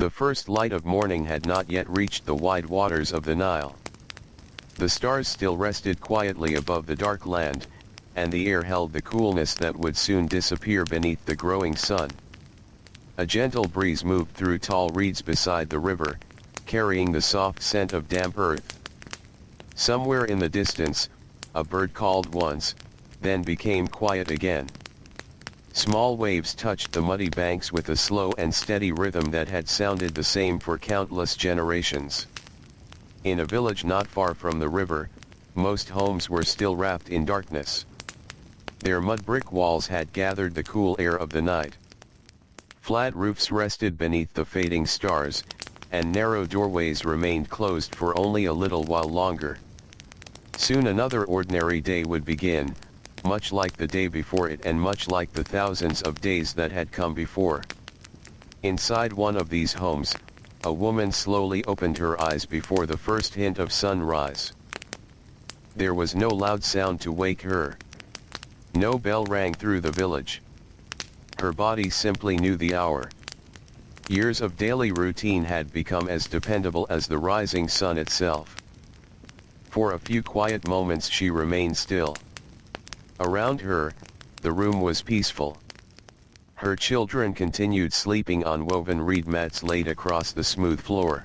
The first light of morning had not yet reached the wide waters of the Nile. The stars still rested quietly above the dark land, and the air held the coolness that would soon disappear beneath the growing sun. A gentle breeze moved through tall reeds beside the river, carrying the soft scent of damp earth. Somewhere in the distance, a bird called once, then became quiet again. Small waves touched the muddy banks with a slow and steady rhythm that had sounded the same for countless generations. In a village not far from the river, most homes were still wrapped in darkness. Their mud brick walls had gathered the cool air of the night. Flat roofs rested beneath the fading stars, and narrow doorways remained closed for only a little while longer. Soon another ordinary day would begin, much like the day before it and much like the thousands of days that had come before. Inside one of these homes, a woman slowly opened her eyes before the first hint of sunrise. There was no loud sound to wake her. No bell rang through the village. Her body simply knew the hour. Years of daily routine had become as dependable as the rising sun itself. For a few quiet moments she remained still. Around her, the room was peaceful. Her children continued sleeping on woven reed mats laid across the smooth floor.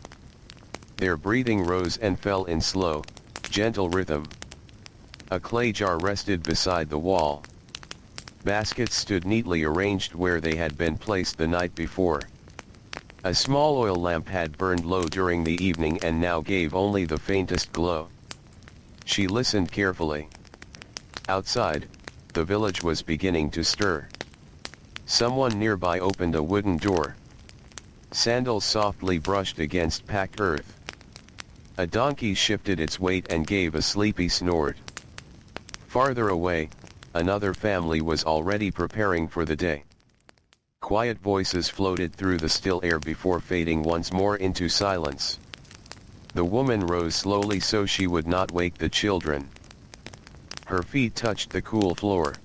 Their breathing rose and fell in slow, gentle rhythm. A clay jar rested beside the wall. Baskets stood neatly arranged where they had been placed the night before. A small oil lamp had burned low during the evening and now gave only the faintest glow. She listened carefully. Outside, the village was beginning to stir. Someone nearby opened a wooden door. Sandals softly brushed against packed earth. A donkey shifted its weight and gave a sleepy snort. Farther away, another family was already preparing for the day. Quiet voices floated through the still air before fading once more into silence. The woman rose slowly so she would not wake the children. Her feet touched the cool floor.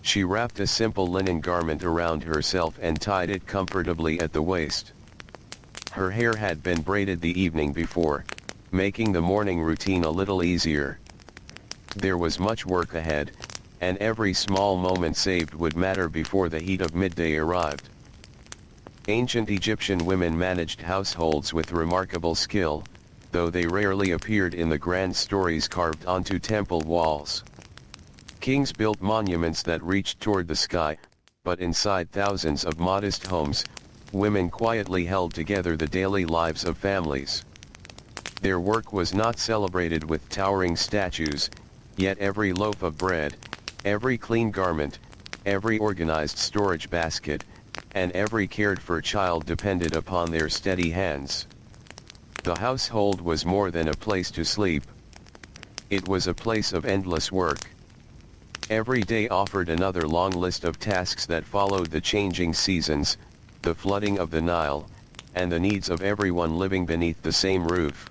She wrapped a simple linen garment around herself and tied it comfortably at the waist. Her hair had been braided the evening before, making the morning routine a little easier. There was much work ahead, and every small moment saved would matter before the heat of midday arrived. Ancient Egyptian women managed households with remarkable skill, though they rarely appeared in the grand stories carved onto temple walls. Kings built monuments that reached toward the sky, but inside thousands of modest homes, women quietly held together the daily lives of families. Their work was not celebrated with towering statues, yet every loaf of bread, every clean garment, every organized storage basket, and every cared-for child depended upon their steady hands. The household was more than a place to sleep. It was a place of endless work. Every day offered another long list of tasks that followed the changing seasons, the flooding of the Nile, and the needs of everyone living beneath the same roof.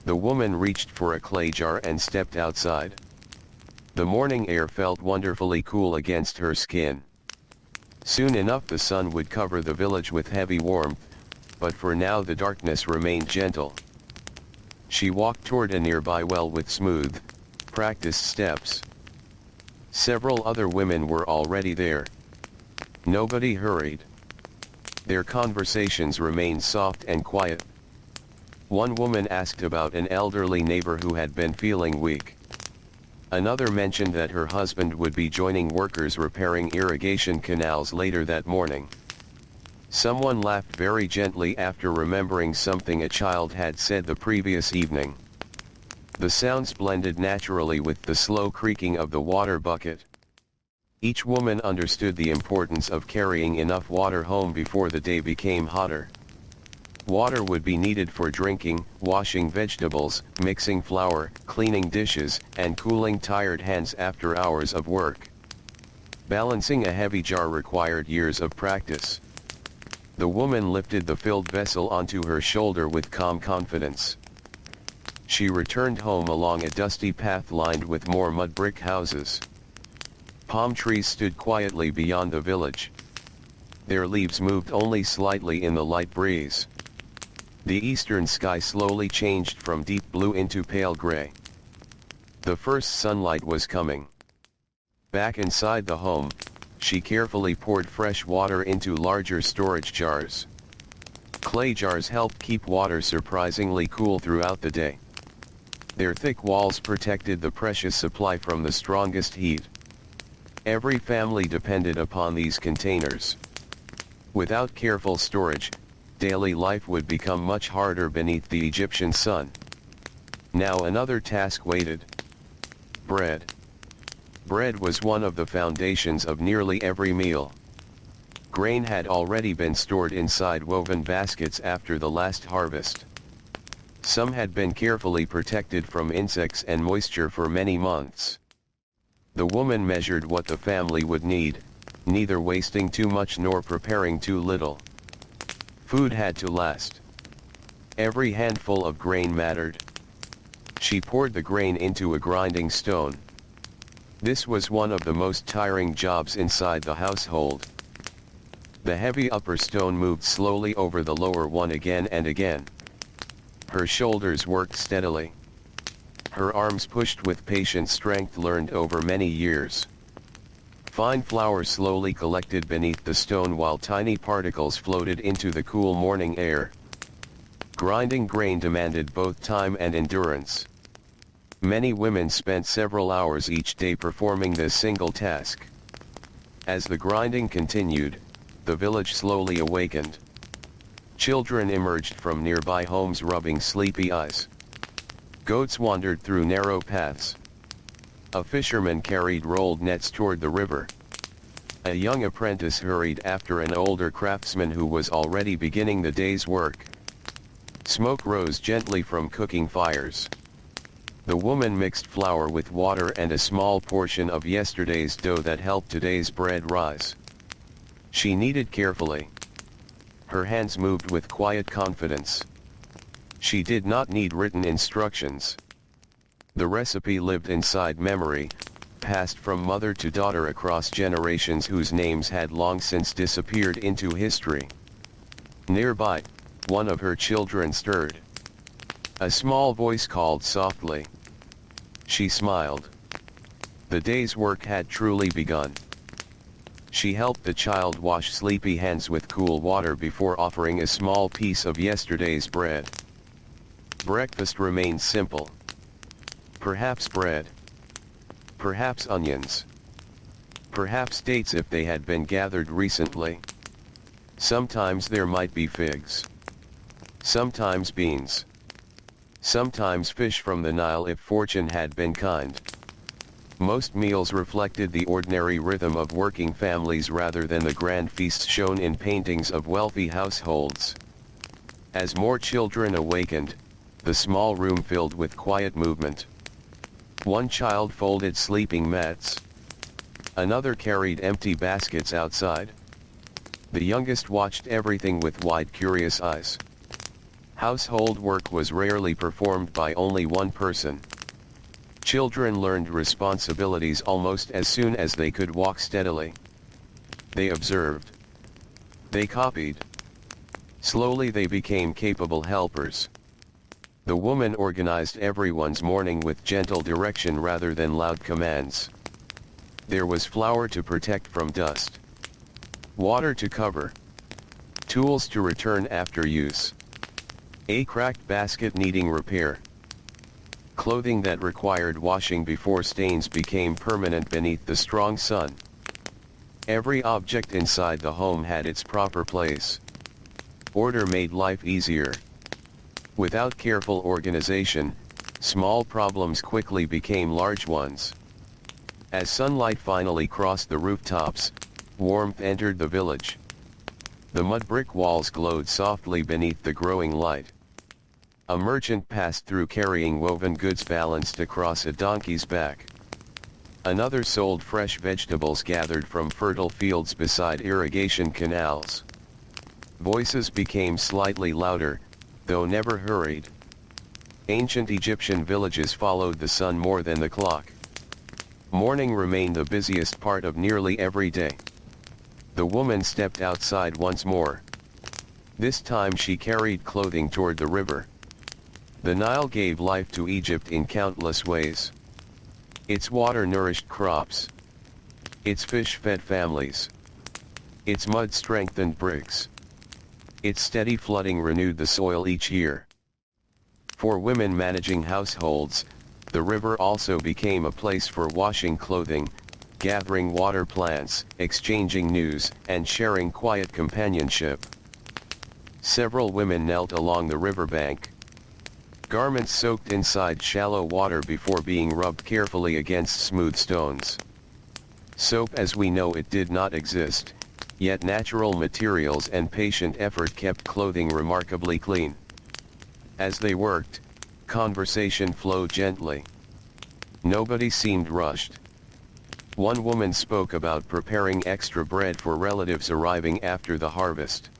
The woman reached for a clay jar and stepped outside. The morning air felt wonderfully cool against her skin. Soon enough the sun would cover the village with heavy warmth, but for now the darkness remained gentle. She walked toward a nearby well with smooth, practiced steps. Several other women were already there. Nobody hurried. Their conversations remained soft and quiet. One woman asked about an elderly neighbor who had been feeling weak. Another mentioned that her husband would be joining workers repairing irrigation canals later that morning. Someone laughed very gently after remembering something a child had said the previous evening. The sounds blended naturally with the slow creaking of the water bucket. Each woman understood the importance of carrying enough water home before the day became hotter. Water would be needed for drinking, washing vegetables, mixing flour, cleaning dishes, and cooling tired hands after hours of work. Balancing a heavy jar required years of practice. The woman lifted the filled vessel onto her shoulder with calm confidence. She returned home along a dusty path lined with more mud brick houses. Palm trees stood quietly beyond the village. Their leaves moved only slightly in the light breeze. The eastern sky slowly changed from deep blue into pale gray. The first sunlight was coming. Back inside the home, she carefully poured fresh water into larger storage jars. Clay jars helped keep water surprisingly cool throughout the day. Their thick walls protected the precious supply from the strongest heat. Every family depended upon these containers. Without careful storage, daily life would become much harder beneath the Egyptian sun. Now another task waited. Bread. Bread was one of the foundations of nearly every meal. Grain had already been stored inside woven baskets after the last harvest. Some had been carefully protected from insects and moisture for many months. The woman measured what the family would need, neither wasting too much nor preparing too little. Food had to last. Every handful of grain mattered. She poured the grain into a grinding stone. This was one of the most tiring jobs inside the household. The heavy upper stone moved slowly over the lower one again and again. Her shoulders worked steadily. Her arms pushed with patient strength learned over many years. Fine flour slowly collected beneath the stone while tiny particles floated into the cool morning air. Grinding grain demanded both time and endurance. Many women spent several hours each day performing this single task. As the grinding continued, the village slowly awakened. Children emerged from nearby homes rubbing sleepy eyes. Goats wandered through narrow paths. A fisherman carried rolled nets toward the river. A young apprentice hurried after an older craftsman who was already beginning the day's work. Smoke rose gently from cooking fires. The woman mixed flour with water and a small portion of yesterday's dough that helped today's bread rise. She kneaded carefully. Her hands moved with quiet confidence. She did not need written instructions. The recipe lived inside memory, passed from mother to daughter across generations whose names had long since disappeared into history. Nearby, one of her children stirred. A small voice called softly. She smiled. The day's work had truly begun. She helped the child wash sleepy hands with cool water before offering a small piece of yesterday's bread. Breakfast remained simple. Perhaps bread. Perhaps onions. Perhaps dates if they had been gathered recently. Sometimes there might be figs. Sometimes beans. Sometimes fish from the Nile if fortune had been kind. Most meals reflected the ordinary rhythm of working families rather than the grand feasts shown in paintings of wealthy households. As more children awakened, the small room filled with quiet movement. One child folded sleeping mats. Another carried empty baskets outside. The youngest watched everything with wide, curious eyes. Household work was rarely performed by only one person. Children learned responsibilities almost as soon as they could walk steadily. They observed. They copied. Slowly they became capable helpers. The woman organized everyone's morning with gentle direction rather than loud commands. There was flour to protect from dust. Water to cover. Tools to return after use. A cracked basket needing repair. Clothing that required washing before stains became permanent beneath the strong sun. Every object inside the home had its proper place. Order made life easier. Without careful organization, small problems quickly became large ones. As sunlight finally crossed the rooftops, warmth entered the village. The mud brick walls glowed softly beneath the growing light. A merchant passed through carrying woven goods balanced across a donkey's back. Another sold fresh vegetables gathered from fertile fields beside irrigation canals. Voices became slightly louder, though never hurried. Ancient Egyptian villages followed the sun more than the clock. Morning remained the busiest part of nearly every day. The woman stepped outside once more. This time she carried clothing toward the river. The Nile gave life to Egypt in countless ways. Its water nourished crops. Its fish fed families. Its mud strengthened bricks. Its steady flooding renewed the soil each year. For women managing households, the river also became a place for washing clothing, gathering water plants, exchanging news, and sharing quiet companionship. Several women knelt along the riverbank. Garments soaked inside shallow water before being rubbed carefully against smooth stones. Soap as we know it did not exist, yet natural materials and patient effort kept clothing remarkably clean. As they worked, conversation flowed gently. Nobody seemed rushed. One woman spoke about preparing extra bread for relatives arriving after the harvest.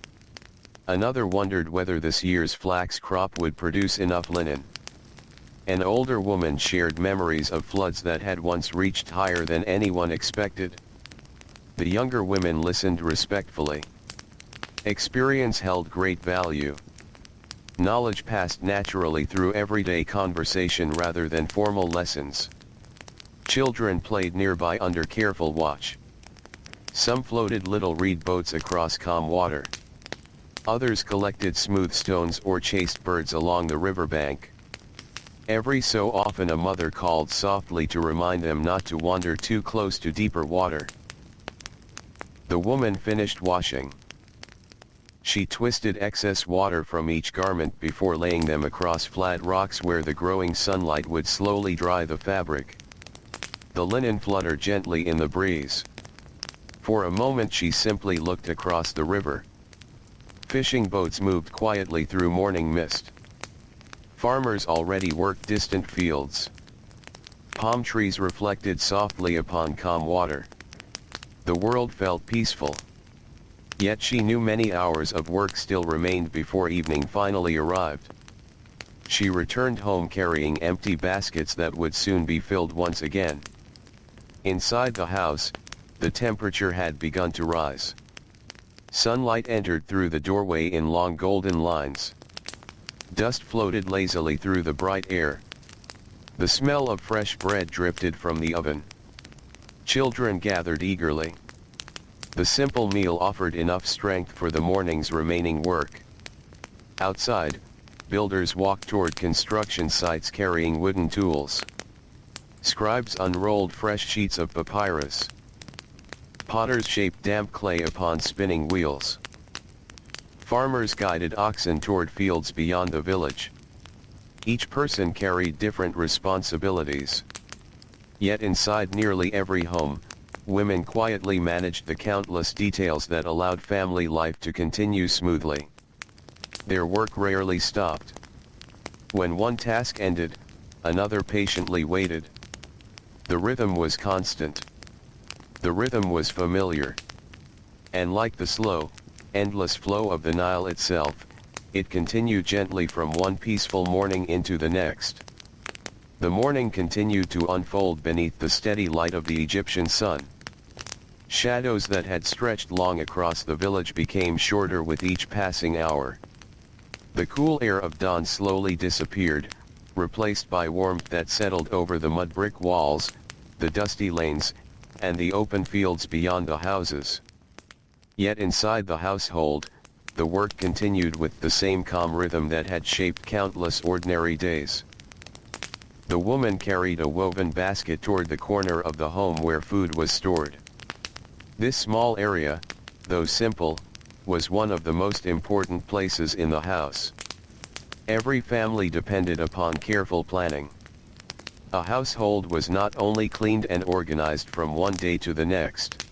Another wondered whether this year's flax crop would produce enough linen. An older woman shared memories of floods that had once reached higher than anyone expected. The younger women listened respectfully. Experience held great value. Knowledge passed naturally through everyday conversation rather than formal lessons. Children played nearby under careful watch. Some floated little reed boats across calm water. Others collected smooth stones or chased birds along the riverbank. Every so often a mother called softly to remind them not to wander too close to deeper water. The woman finished washing. She twisted excess water from each garment before laying them across flat rocks where the growing sunlight would slowly dry the fabric. The linen fluttered gently in the breeze. For a moment she simply looked across the river. Fishing boats moved quietly through morning mist. Farmers already worked distant fields. Palm trees reflected softly upon calm water. The world felt peaceful. Yet she knew many hours of work still remained before evening finally arrived. She returned home carrying empty baskets that would soon be filled once again. Inside the house, the temperature had begun to rise. Sunlight entered through the doorway in long golden lines. Dust floated lazily through the bright air. The smell of fresh bread drifted from the oven. Children gathered eagerly. The simple meal offered enough strength for the morning's remaining work. Outside, builders walked toward construction sites carrying wooden tools. Scribes unrolled fresh sheets of papyrus. Potters shaped damp clay upon spinning wheels. Farmers guided oxen toward fields beyond the village. Each person carried different responsibilities. Yet inside nearly every home, women quietly managed the countless details that allowed family life to continue smoothly. Their work rarely stopped. When one task ended, another patiently waited. The rhythm was constant. The rhythm was familiar. And like the slow, endless flow of the Nile itself, it continued gently from one peaceful morning into the next. The morning continued to unfold beneath the steady light of the Egyptian sun. Shadows that had stretched long across the village became shorter with each passing hour. The cool air of dawn slowly disappeared, replaced by warmth that settled over the mud brick walls, the dusty lanes, and the open fields beyond the houses. Yet inside the household, the work continued with the same calm rhythm that had shaped countless ordinary days. The woman carried a woven basket toward the corner of the home where food was stored. This small area, though simple, was one of the most important places in the house. Every family depended upon careful planning. A household was not only cleaned and organized from one day to the next.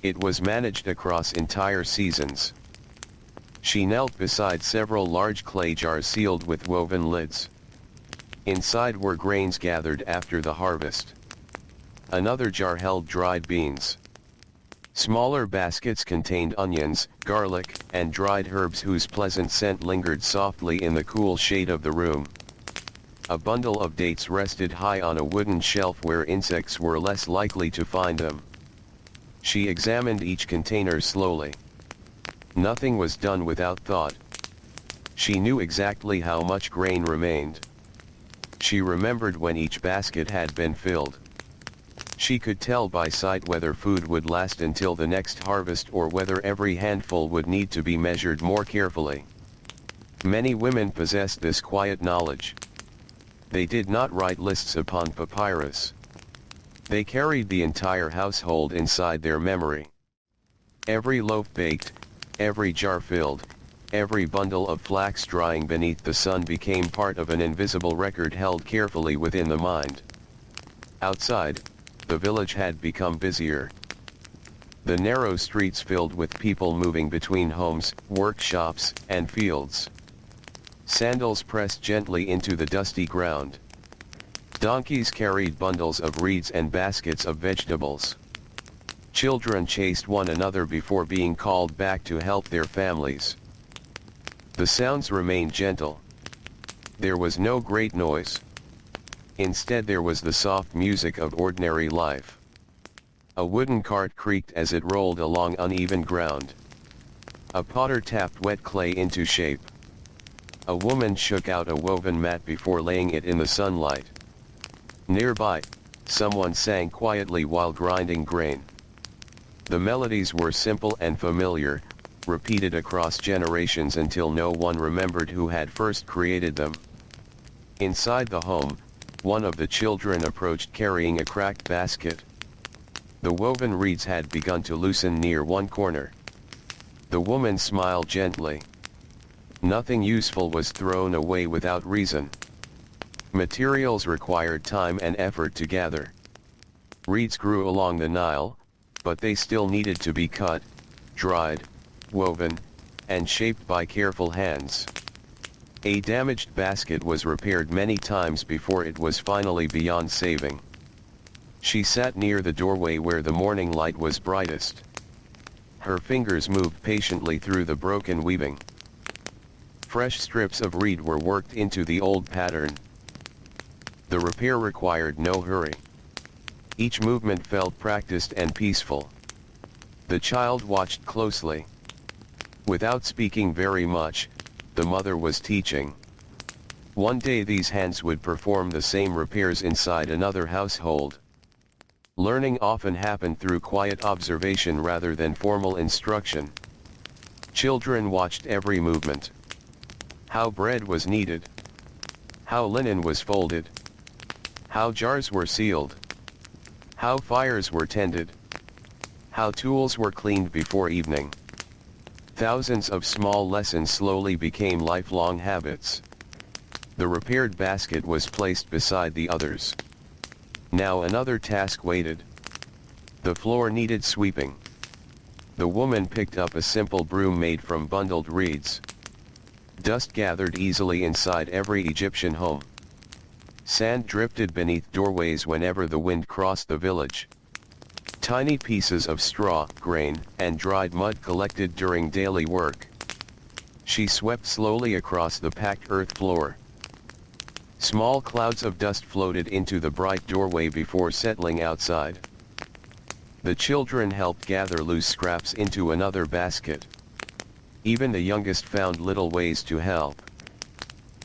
It was managed across entire seasons. She knelt beside several large clay jars sealed with woven lids. Inside were grains gathered after the harvest. Another jar held dried beans. Smaller baskets contained onions, garlic, and dried herbs whose pleasant scent lingered softly in the cool shade of the room. A bundle of dates rested high on a wooden shelf where insects were less likely to find them. She examined each container slowly. Nothing was done without thought. She knew exactly how much grain remained. She remembered when each basket had been filled. She could tell by sight whether food would last until the next harvest or whether every handful would need to be measured more carefully. Many women possessed this quiet knowledge. They did not write lists upon papyrus. They carried the entire household inside their memory. Every loaf baked, every jar filled, every bundle of flax drying beneath the sun became part of an invisible record held carefully within the mind. Outside, the village had become busier. The narrow streets filled with people moving between homes, workshops, and fields. Sandals pressed gently into the dusty ground. Donkeys carried bundles of reeds and baskets of vegetables. Children chased one another before being called back to help their families. The sounds remained gentle. There was no great noise. Instead there was the soft music of ordinary life. A wooden cart creaked as it rolled along uneven ground. A potter tapped wet clay into shape. A woman shook out a woven mat before laying it in the sunlight. Nearby, someone sang quietly while grinding grain. The melodies were simple and familiar, repeated across generations until no one remembered who had first created them. Inside the home, one of the children approached carrying a cracked basket. The woven reeds had begun to loosen near one corner. The woman smiled gently. Nothing useful was thrown away without reason. Materials required time and effort to gather. Reeds grew along the Nile, but they still needed to be cut, dried, woven, and shaped by careful hands. A damaged basket was repaired many times before it was finally beyond saving. She sat near the doorway where the morning light was brightest. Her fingers moved patiently through the broken weaving. Fresh strips of reed were worked into the old pattern. The repair required no hurry. Each movement felt practiced and peaceful. The child watched closely. Without speaking very much, the mother was teaching. One day these hands would perform the same repairs inside another household. Learning often happened through quiet observation rather than formal instruction. Children watched every movement. How bread was kneaded. How linen was folded. How jars were sealed. How fires were tended. How tools were cleaned before evening. Thousands of small lessons slowly became lifelong habits. The repaired basket was placed beside the others. Now another task waited. The floor needed sweeping. The woman picked up a simple broom made from bundled reeds. Dust gathered easily inside every Egyptian home. Sand drifted beneath doorways whenever the wind crossed the village. Tiny pieces of straw, grain, and dried mud collected during daily work. She swept slowly across the packed earth floor. Small clouds of dust floated into the bright doorway before settling outside. The children helped gather loose scraps into another basket. Even the youngest found little ways to help.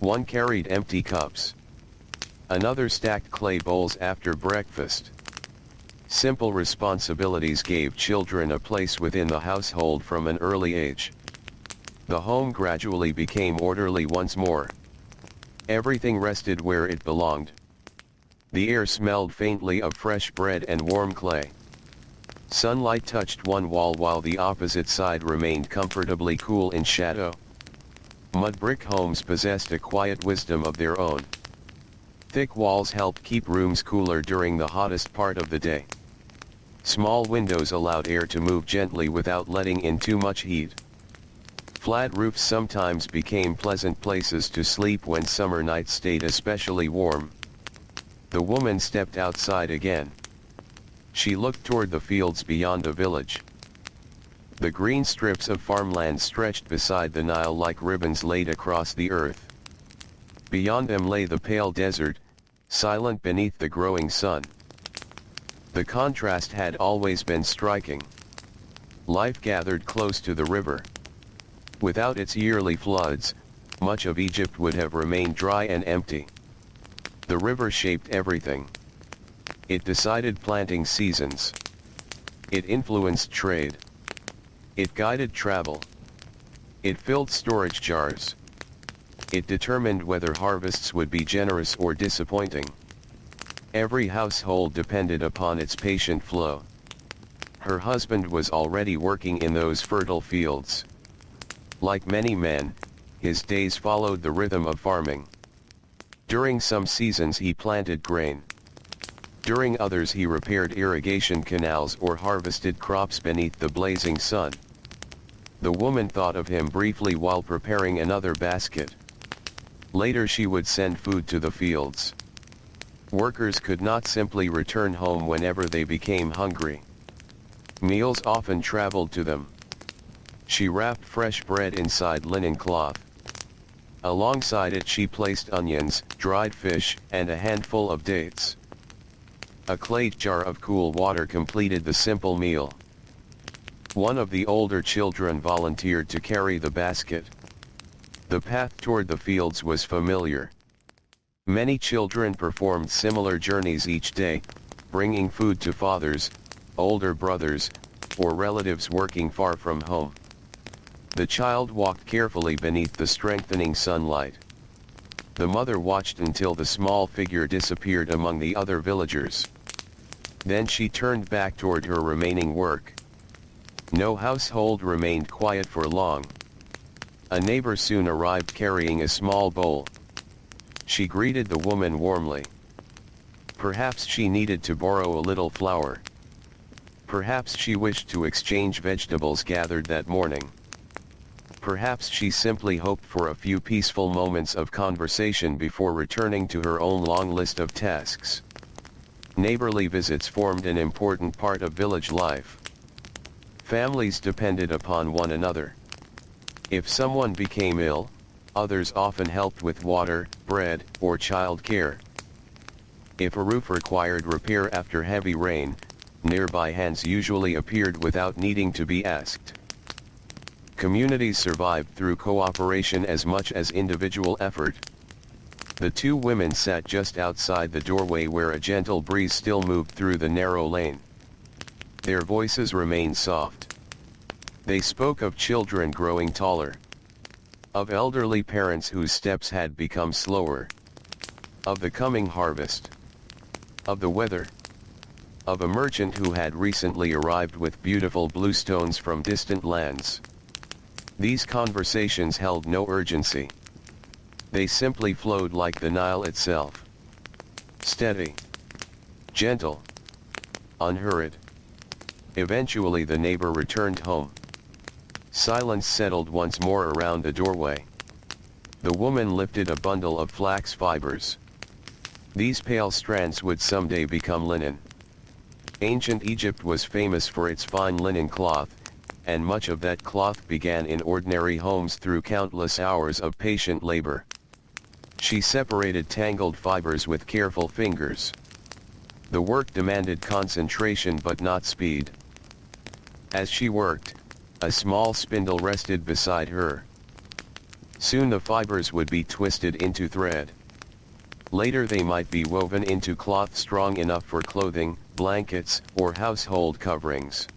One carried empty cups. Another stacked clay bowls after breakfast. Simple responsibilities gave children a place within the household from an early age. The home gradually became orderly once more. Everything rested where it belonged. The air smelled faintly of fresh bread and warm clay. Sunlight touched one wall while the opposite side remained comfortably cool in shadow. Mud brick homes possessed a quiet wisdom of their own. Thick walls helped keep rooms cooler during the hottest part of the day. Small windows allowed air to move gently without letting in too much heat. Flat roofs sometimes became pleasant places to sleep when summer nights stayed especially warm. The woman stepped outside again. She looked toward the fields beyond the village. The green strips of farmland stretched beside the Nile like ribbons laid across the earth. Beyond them lay the pale desert, silent beneath the growing sun. The contrast had always been striking. Life gathered close to the river. Without its yearly floods, much of Egypt would have remained dry and empty. The river shaped everything. It decided planting seasons. It influenced trade. It guided travel. It filled storage jars. It determined whether harvests would be generous or disappointing. Every household depended upon its patient flow. Her husband was already working in those fertile fields. Like many men, his days followed the rhythm of farming. During some seasons he planted grain. During others he repaired irrigation canals or harvested crops beneath the blazing sun. The woman thought of him briefly while preparing another basket. Later she would send food to the fields. Workers could not simply return home whenever they became hungry. Meals often traveled to them. She wrapped fresh bread inside linen cloth. Alongside it she placed onions, dried fish, and a handful of dates. A clay jar of cool water completed the simple meal. One of the older children volunteered to carry the basket. The path toward the fields was familiar. Many children performed similar journeys each day, bringing food to fathers, older brothers, or relatives working far from home. The child walked carefully beneath the strengthening sunlight. The mother watched until the small figure disappeared among the other villagers. Then she turned back toward her remaining work. No household remained quiet for long. A neighbor soon arrived carrying a small bowl. She greeted the woman warmly. Perhaps she needed to borrow a little flour. Perhaps she wished to exchange vegetables gathered that morning. Perhaps she simply hoped for a few peaceful moments of conversation before returning to her own long list of tasks. Neighborly visits formed an important part of village life. Families depended upon one another. If someone became ill, others often helped with water, bread, or child care. If a roof required repair after heavy rain, nearby hands usually appeared without needing to be asked. Communities survived through cooperation as much as individual effort. The two women sat just outside the doorway where a gentle breeze still moved through the narrow lane. Their voices remained soft. They spoke of children growing taller, of elderly parents whose steps had become slower, of the coming harvest, of the weather, of a merchant who had recently arrived with beautiful bluestones from distant lands. These conversations held no urgency. They simply flowed like the Nile itself. Steady, gentle, unhurried. Eventually the neighbor returned home. Silence settled once more around the doorway. The woman lifted a bundle of flax fibers. These pale strands would someday become linen. Ancient Egypt was famous for its fine linen cloth, and much of that cloth began in ordinary homes through countless hours of patient labor. She separated tangled fibers with careful fingers. The work demanded concentration but not speed. As she worked, a small spindle rested beside her. Soon the fibers would be twisted into thread. Later they might be woven into cloth strong enough for clothing, blankets, or household coverings.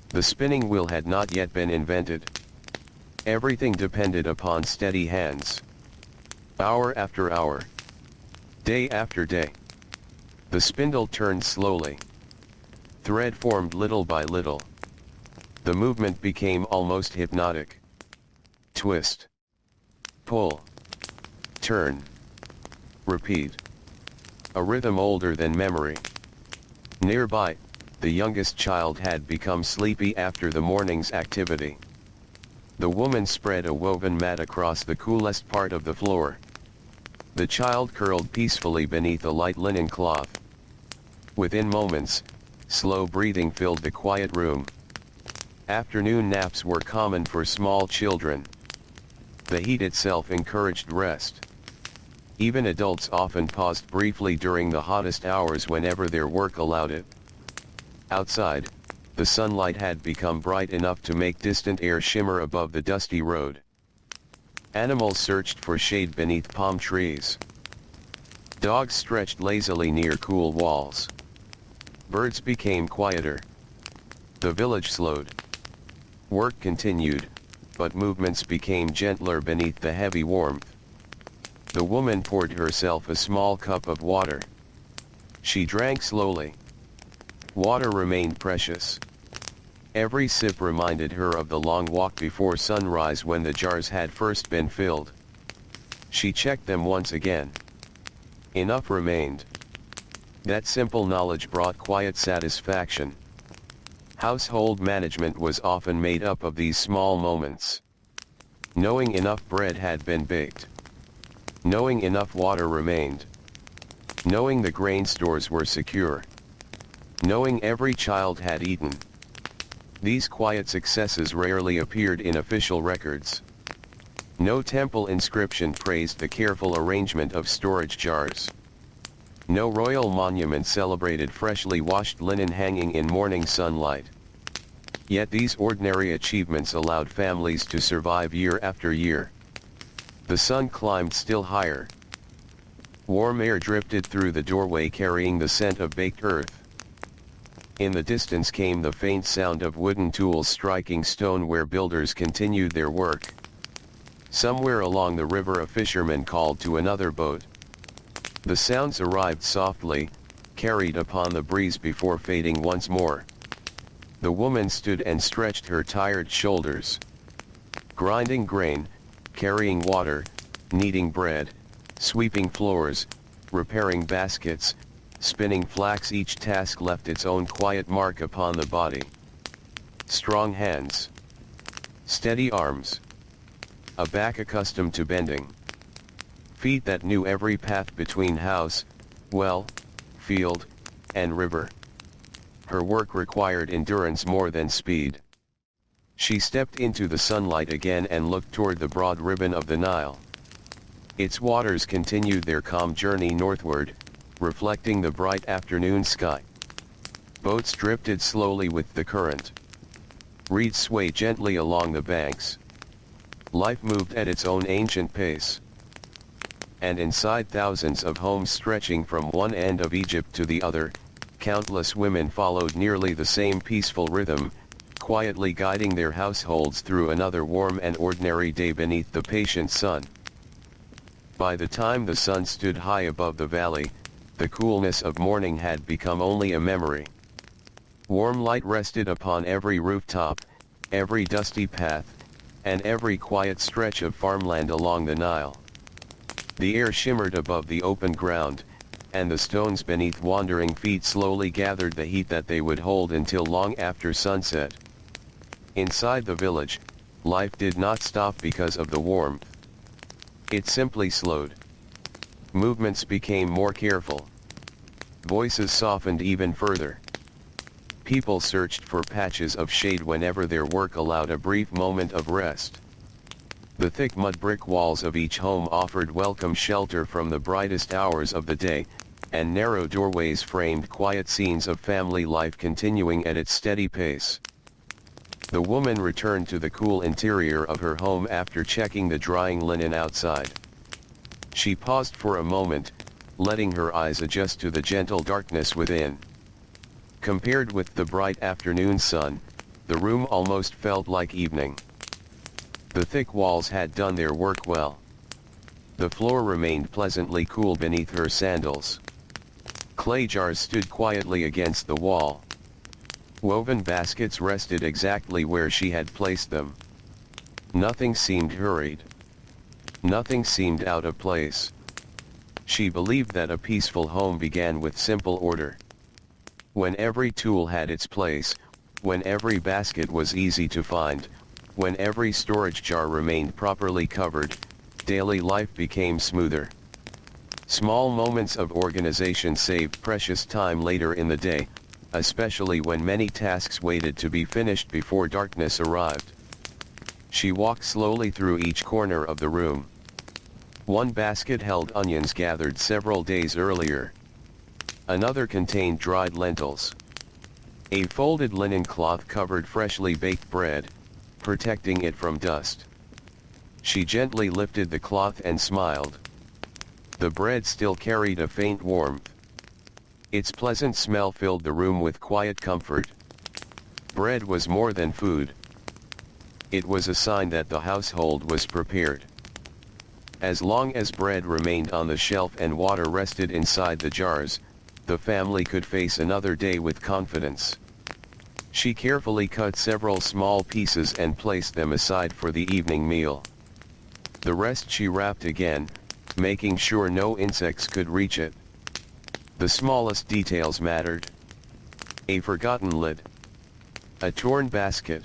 The spinning wheel had not yet been invented. Everything depended upon steady hands. Hour after hour, day after day, the spindle turned slowly. Thread formed little by little. The movement became almost hypnotic. Twist, pull, turn, repeat. A rhythm older than memory. Nearby, the youngest child had become sleepy after the morning's activity. The woman spread a woven mat across the coolest part of the floor. The child curled peacefully beneath a light linen cloth. Within moments, slow breathing filled the quiet room. Afternoon naps were common for small children. The heat itself encouraged rest. Even adults often paused briefly during the hottest hours whenever their work allowed it. Outside, the the sunlight had become bright enough to make distant air shimmer above the dusty road. Animals searched for shade beneath palm trees. Dogs stretched lazily near cool walls. Birds became quieter. The village slowed. Work continued, but movements became gentler beneath the heavy warmth. The woman poured herself a small cup of water. She drank slowly. Water remained precious. Every sip reminded her of the long walk before sunrise when the jars had first been filled. She checked them once again. Enough remained. That simple knowledge brought quiet satisfaction. Household management was often made up of these small moments. Knowing enough bread had been baked. Knowing enough water remained. Knowing the grain stores were secure. Knowing every child had eaten. These quiet successes rarely appeared in official records. No temple inscription praised the careful arrangement of storage jars. No royal monument celebrated freshly washed linen hanging in morning sunlight. Yet these ordinary achievements allowed families to survive year after year. The sun climbed still higher. Warm air drifted through the doorway carrying the scent of baked earth. In the distance came the faint sound of wooden tools striking stone where builders continued their work. Somewhere along the river a fisherman called to another boat. The sounds arrived softly, carried upon the breeze before fading once more. The woman stood and stretched her tired shoulders. Grinding grain, carrying water, kneading bread, sweeping floors, repairing baskets, spinning flax, each task left its own quiet mark upon the body. Strong hands. Steady arms. A back accustomed to bending. Feet that knew every path between house, well, field, and river. Her work required endurance more than speed. She stepped into the sunlight again and looked toward the broad ribbon of the Nile. Its waters continued their calm journey northward, reflecting the bright afternoon sky. Boats drifted slowly with the current. Reeds swayed gently along the banks. Life moved at its own ancient pace. And inside thousands of homes stretching from one end of Egypt to the other, countless women followed nearly the same peaceful rhythm, quietly guiding their households through another warm and ordinary day beneath the patient sun. By the time the sun stood high above the valley, the coolness of morning had become only a memory. Warm light rested upon every rooftop, every dusty path, and every quiet stretch of farmland along the Nile. The air shimmered above the open ground, and the stones beneath wandering feet slowly gathered the heat that they would hold until long after sunset. Inside the village, life did not stop because of the warmth. It simply slowed. Movements became more careful. Voices softened even further. People searched for patches of shade whenever their work allowed a brief moment of rest. The thick mud brick walls of each home offered welcome shelter from the brightest hours of the day, and narrow doorways framed quiet scenes of family life continuing at its steady pace. The woman returned to the cool interior of her home after checking the drying linen outside. She paused for a moment, letting her eyes adjust to the gentle darkness within. Compared with the bright afternoon sun, the room almost felt like evening. The thick walls had done their work well. The floor remained pleasantly cool beneath her sandals. Clay jars stood quietly against the wall. Woven baskets rested exactly where she had placed them. Nothing seemed hurried. Nothing seemed out of place. She believed that a peaceful home began with simple order. When every tool had its place, when every basket was easy to find, when every storage jar remained properly covered, daily life became smoother. Small moments of organization saved precious time later in the day, especially when many tasks waited to be finished before darkness arrived. She walked slowly through each corner of the room. One basket held onions gathered several days earlier. Another contained dried lentils. A folded linen cloth covered freshly baked bread, protecting it from dust. She gently lifted the cloth and smiled. The bread still carried a faint warmth. Its pleasant smell filled the room with quiet comfort. Bread was more than food. It was a sign that the household was prepared. As long as bread remained on the shelf and water rested inside the jars, the family could face another day with confidence. She carefully cut several small pieces and placed them aside for the evening meal. The rest she wrapped again, making sure no insects could reach it. The smallest details mattered. A forgotten lid. A torn basket.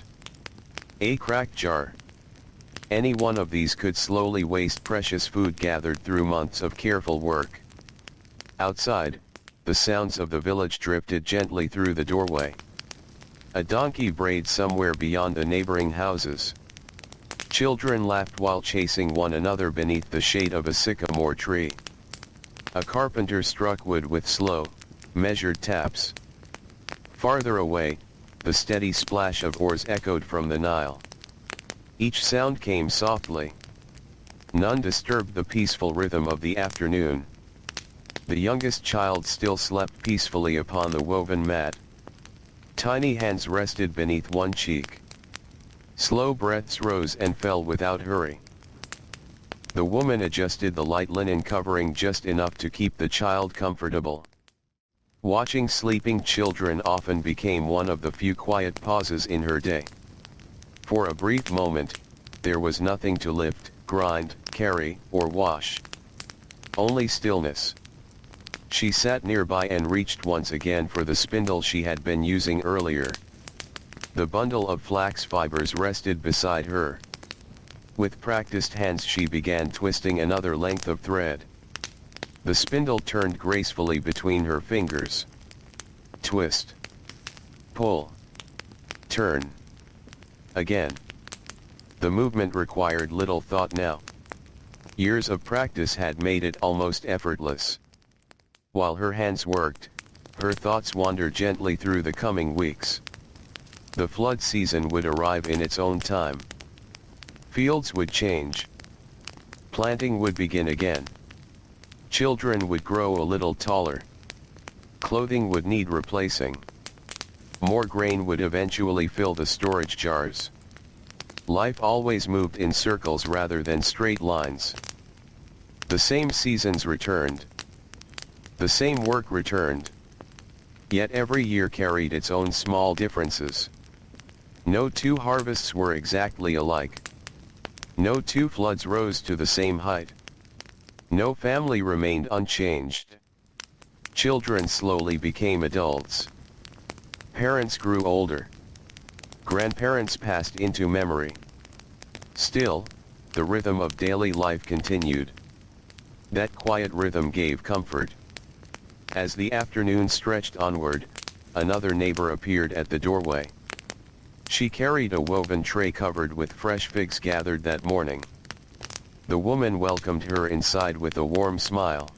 A cracked jar. Any one of these could slowly waste precious food gathered through months of careful work. Outside, the sounds of the village drifted gently through the doorway. A donkey brayed somewhere beyond the neighboring houses. Children laughed while chasing one another beneath the shade of a sycamore tree. A carpenter struck wood with slow, measured taps. Farther away, the steady splash of oars echoed from the Nile. Each sound came softly. None disturbed the peaceful rhythm of the afternoon. The youngest child still slept peacefully upon the woven mat. Tiny hands rested beneath one cheek. Slow breaths rose and fell without hurry. The woman adjusted the light linen covering just enough to keep the child comfortable. Watching sleeping children often became one of the few quiet pauses in her day. For a brief moment, there was nothing to lift, grind, carry, or wash. Only stillness. She sat nearby and reached once again for the spindle she had been using earlier. The bundle of flax fibers rested beside her. With practiced hands she began twisting another length of thread. The spindle turned gracefully between her fingers. Twist. Pull. Turn. Again. The movement required little thought now. Years of practice had made it almost effortless. While her hands worked, her thoughts wandered gently through the coming weeks. The flood season would arrive in its own time. Fields would change. Planting would begin again. Children would grow a little taller. Clothing would need replacing. More grain would eventually fill the storage jars. Life always moved in circles rather than straight lines. The same seasons returned. The same work returned. Yet every year carried its own small differences. No two harvests were exactly alike. No two floods rose to the same height. No family remained unchanged. Children slowly became adults. Parents grew older. Grandparents passed into memory. Still, the rhythm of daily life continued. That quiet rhythm gave comfort. As the afternoon stretched onward, another neighbor appeared at the doorway. She carried a woven tray covered with fresh figs gathered that morning. The woman welcomed her inside with a warm smile.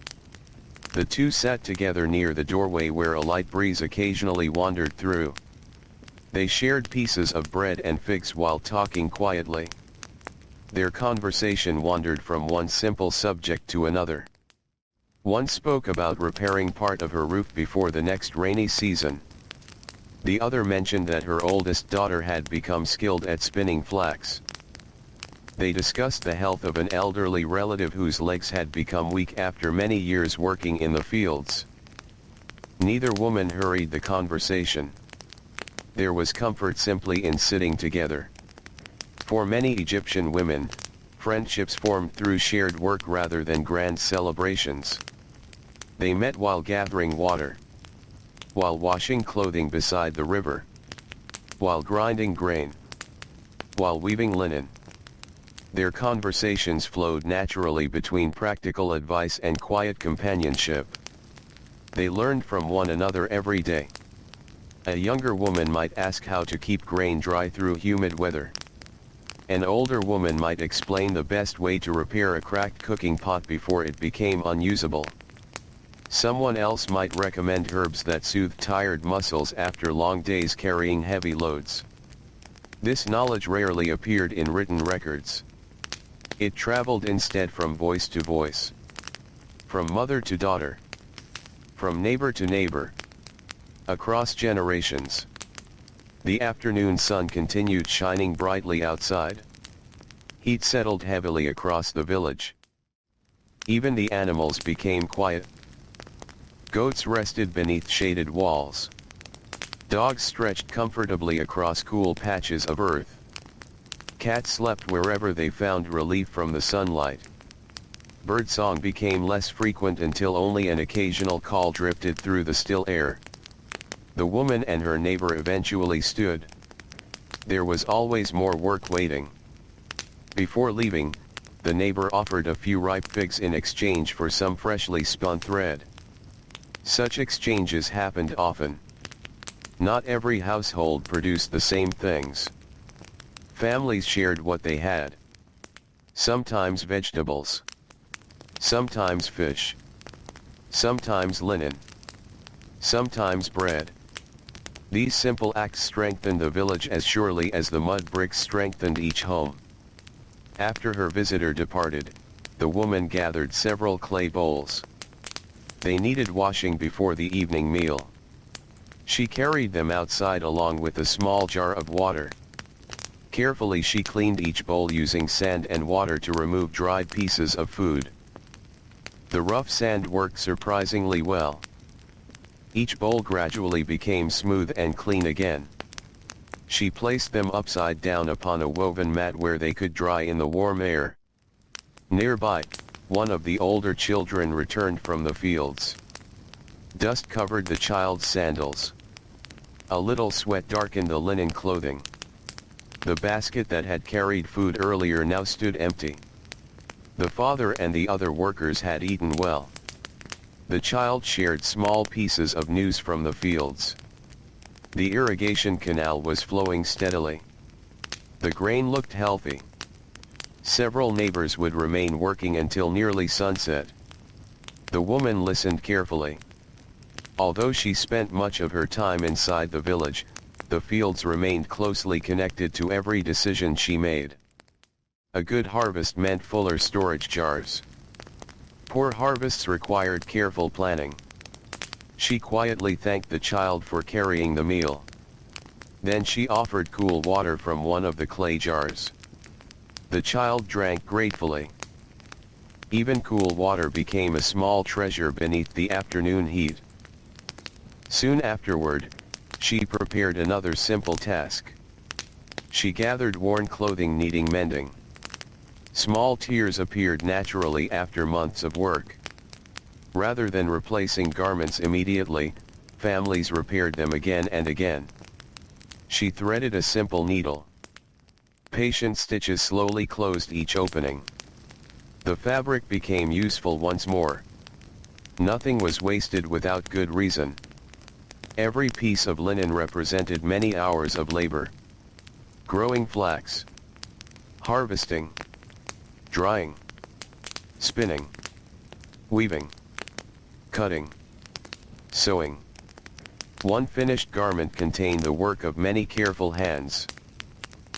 The two sat together near the doorway where a light breeze occasionally wandered through. They shared pieces of bread and figs while talking quietly. Their conversation wandered from one simple subject to another. One spoke about repairing part of her roof before the next rainy season. The other mentioned that her oldest daughter had become skilled at spinning flax. They discussed the health of an elderly relative whose legs had become weak after many years working in the fields. Neither woman hurried the conversation. There was comfort simply in sitting together. For many Egyptian women, friendships formed through shared work rather than grand celebrations. They met while gathering water, while washing clothing beside the river, while grinding grain, while weaving linen. Their conversations flowed naturally between practical advice and quiet companionship. They learned from one another every day. A younger woman might ask how to keep grain dry through humid weather. An older woman might explain the best way to repair a cracked cooking pot before it became unusable. Someone else might recommend herbs that soothe tired muscles after long days carrying heavy loads. This knowledge rarely appeared in written records. It traveled instead from voice to voice, from mother to daughter, from neighbor to neighbor, across generations. The afternoon sun continued shining brightly outside. Heat settled heavily across the village. Even the animals became quiet. Goats rested beneath shaded walls. Dogs stretched comfortably across cool patches of earth. Cats slept wherever they found relief from the sunlight. Birdsong became less frequent until only an occasional call drifted through the still air. The woman and her neighbor eventually stood. There was always more work waiting. Before leaving, the neighbor offered a few ripe figs in exchange for some freshly spun thread. Such exchanges happened often. Not every household produced the same things. Families shared what they had. Sometimes vegetables. Sometimes fish. Sometimes linen. Sometimes bread. These simple acts strengthened the village as surely as the mud bricks strengthened each home. After her visitor departed, the woman gathered several clay bowls. They needed washing before the evening meal. She carried them outside along with a small jar of water. Carefully she cleaned each bowl using sand and water to remove dried pieces of food. The rough sand worked surprisingly well. Each bowl gradually became smooth and clean again. She placed them upside down upon a woven mat where they could dry in the warm air. Nearby, one of the older children returned from the fields. Dust covered the child's sandals. A little sweat darkened the linen clothing. The basket that had carried food earlier now stood empty. The father and the other workers had eaten well. The child shared small pieces of news from the fields. The irrigation canal was flowing steadily. The grain looked healthy. Several neighbors would remain working until nearly sunset. The woman listened carefully. Although she spent much of her time inside the village, the fields remained closely connected to every decision she made. A good harvest meant fuller storage jars. Poor harvests required careful planning. She quietly thanked the child for carrying the meal. Then she offered cool water from one of the clay jars. The child drank gratefully. Even cool water became a small treasure beneath the afternoon heat. Soon afterward, she prepared another simple task. She gathered worn clothing needing mending. Small tears appeared naturally after months of work. Rather than replacing garments immediately, families repaired them again and again. She threaded a simple needle. Patient stitches slowly closed each opening. The fabric became useful once more. Nothing was wasted without good reason. Every piece of linen represented many hours of labor. Growing flax, harvesting, drying, spinning, weaving, cutting, sewing. One finished garment contained the work of many careful hands.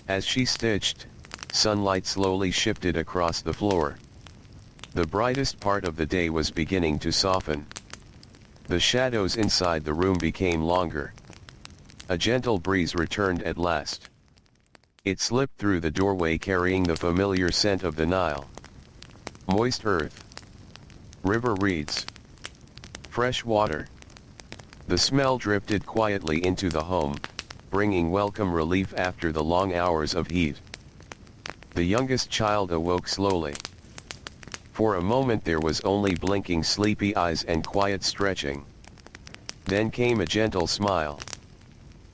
As she stitched, sunlight slowly shifted across the floor. The brightest part of the day was beginning to soften. The shadows inside the room became longer. A gentle breeze returned at last. It slipped through the doorway carrying the familiar scent of the Nile. Moist earth. River reeds. Fresh water. The smell drifted quietly into the home, bringing welcome relief after the long hours of heat. The youngest child awoke slowly. For a moment there was only blinking sleepy eyes and quiet stretching. Then came a gentle smile.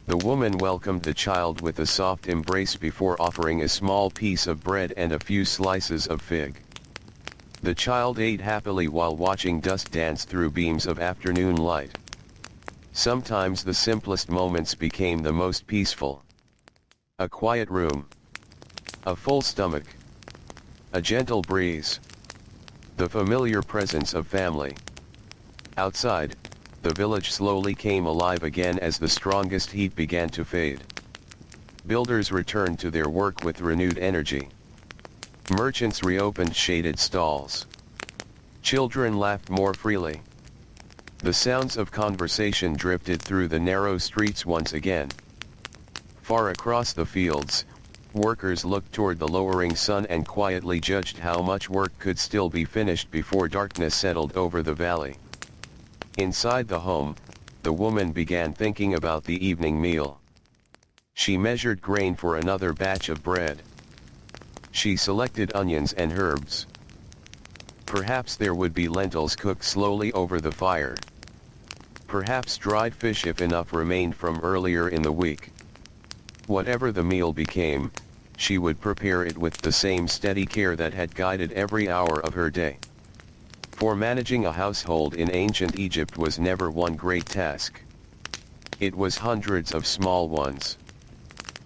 The woman welcomed the child with a soft embrace before offering a small piece of bread and a few slices of fig. The child ate happily while watching dust dance through beams of afternoon light. Sometimes the simplest moments became the most peaceful. A quiet room. A full stomach. A gentle breeze. The familiar presence of family. Outside, the village slowly came alive again as the strongest heat began to fade. Builders returned to their work with renewed energy. Merchants reopened shaded stalls. Children laughed more freely. The sounds of conversation drifted through the narrow streets once again. Far across the fields, workers looked toward the lowering sun and quietly judged how much work could still be finished before darkness settled over the valley. Inside the home, the woman began thinking about the evening meal. She measured grain for another batch of bread. She selected onions and herbs. Perhaps there would be lentils cooked slowly over the fire. Perhaps dried fish if enough remained from earlier in the week. Whatever the meal became, she would prepare it with the same steady care that had guided every hour of her day. For managing a household in ancient Egypt was never one great task. It was hundreds of small ones,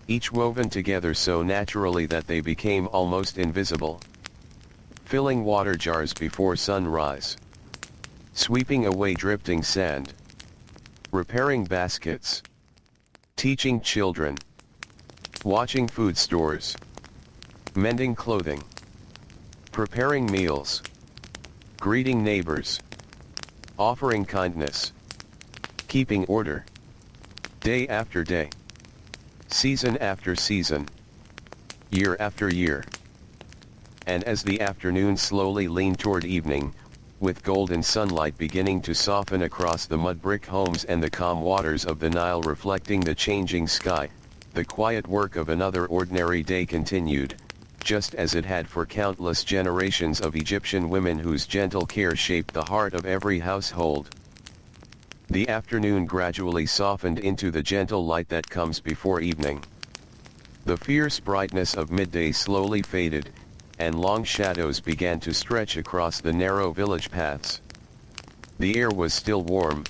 each woven together so naturally that they became almost invisible. Filling water jars before sunrise. Sweeping away drifting sand. Repairing baskets. Teaching children. Watching food stores. Mending clothing. Preparing meals. Greeting neighbors. Offering kindness. Keeping order. Day after day. Season after season. Year after year. And as the afternoon slowly leaned toward evening, with golden sunlight beginning to soften across the mud brick homes and the calm waters of the Nile reflecting the changing sky, the quiet work of another ordinary day continued, just as it had for countless generations of Egyptian women whose gentle care shaped the heart of every household. The afternoon gradually softened into the gentle light that comes before evening. The fierce brightness of midday slowly faded, and long shadows began to stretch across the narrow village paths. The air was still warm,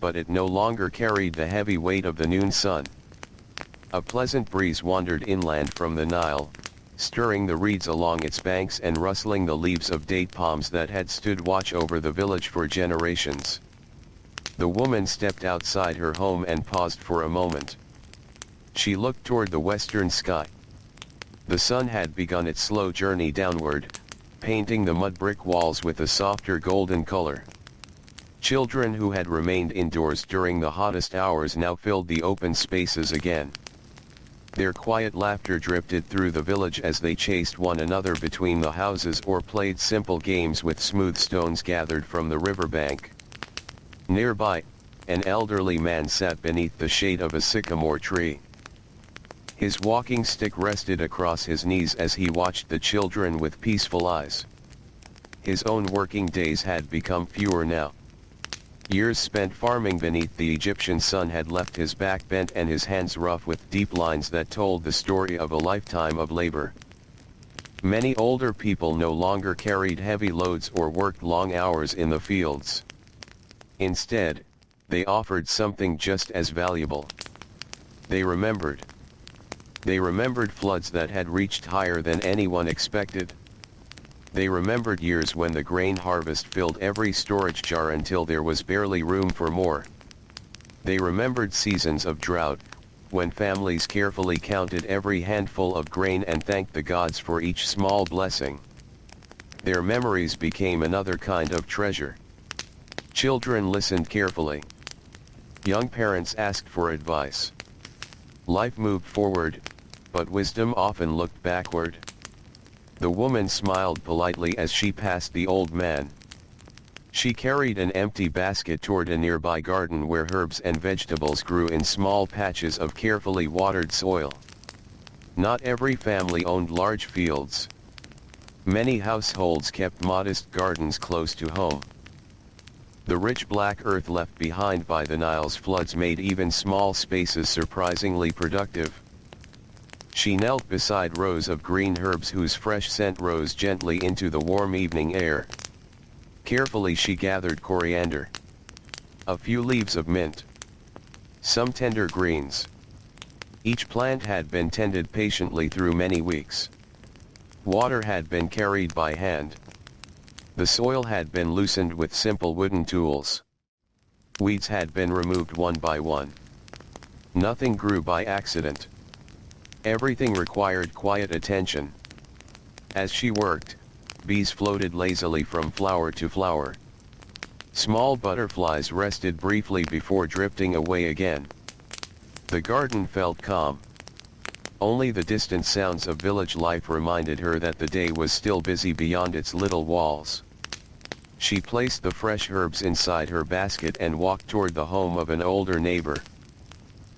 but it no longer carried the heavy weight of the noon sun. A pleasant breeze wandered inland from the Nile, stirring the reeds along its banks and rustling the leaves of date palms that had stood watch over the village for generations. The woman stepped outside her home and paused for a moment. She looked toward the western sky. The sun had begun its slow journey downward, painting the mud brick walls with a softer golden color. Children who had remained indoors during the hottest hours now filled the open spaces again. Their quiet laughter drifted through the village as they chased one another between the houses or played simple games with smooth stones gathered from the riverbank. Nearby, an elderly man sat beneath the shade of a sycamore tree. His walking stick rested across his knees as he watched the children with peaceful eyes. His own working days had become fewer now. Years spent farming beneath the Egyptian sun had left his back bent and his hands rough with deep lines that told the story of a lifetime of labor. Many older people no longer carried heavy loads or worked long hours in the fields. Instead, they offered something just as valuable. They remembered. They remembered floods that had reached higher than anyone expected. They remembered years when the grain harvest filled every storage jar until there was barely room for more. They remembered seasons of drought, when families carefully counted every handful of grain and thanked the gods for each small blessing. Their memories became another kind of treasure. Children listened carefully. Young parents asked for advice. Life moved forward, but wisdom often looked backward. The woman smiled politely as she passed the old man. She carried an empty basket toward a nearby garden where herbs and vegetables grew in small patches of carefully watered soil. Not every family owned large fields. Many households kept modest gardens close to home. The rich black earth left behind by the Nile's floods made even small spaces surprisingly productive. She knelt beside rows of green herbs whose fresh scent rose gently into the warm evening air. Carefully she gathered coriander. A few leaves of mint. Some tender greens. Each plant had been tended patiently through many weeks. Water had been carried by hand. The soil had been loosened with simple wooden tools. Weeds had been removed one by one. Nothing grew by accident. Everything required quiet attention. As she worked, bees floated lazily from flower to flower. Small butterflies rested briefly before drifting away again. The garden felt calm. Only the distant sounds of village life reminded her that the day was still busy beyond its little walls. She placed the fresh herbs inside her basket and walked toward the home of an older neighbor.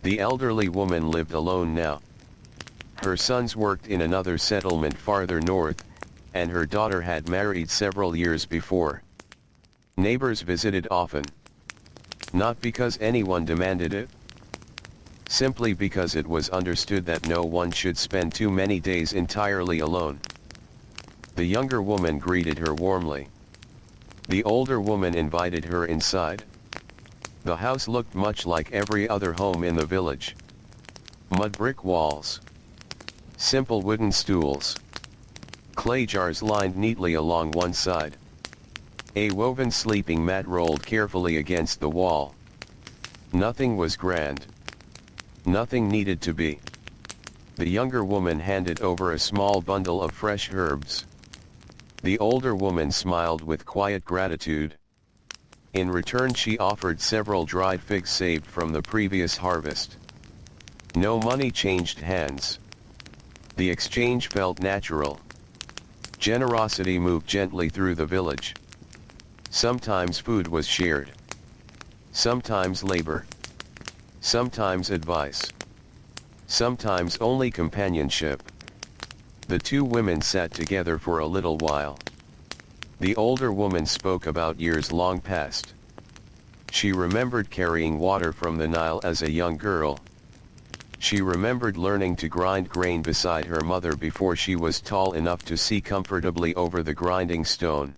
The elderly woman lived alone now. Her sons worked in another settlement farther north, and her daughter had married several years before. Neighbors visited often. Not because anyone demanded it. Simply because it was understood that no one should spend too many days entirely alone. The younger woman greeted her warmly. The older woman invited her inside. The house looked much like every other home in the village. Mud brick walls. Simple wooden stools. Clay jars lined neatly along one side. A woven sleeping mat rolled carefully against the wall. Nothing was grand. Nothing needed to be. The younger woman handed over a small bundle of fresh herbs. The older woman smiled with quiet gratitude. In return she offered several dried figs saved from the previous harvest. No money changed hands. The exchange felt natural. Generosity moved gently through the village. Sometimes food was shared. Sometimes labor. Sometimes advice. Sometimes only companionship. The two women sat together for a little while. The older woman spoke about years long past. She remembered carrying water from the Nile as a young girl. She remembered learning to grind grain beside her mother before she was tall enough to see comfortably over the grinding stone.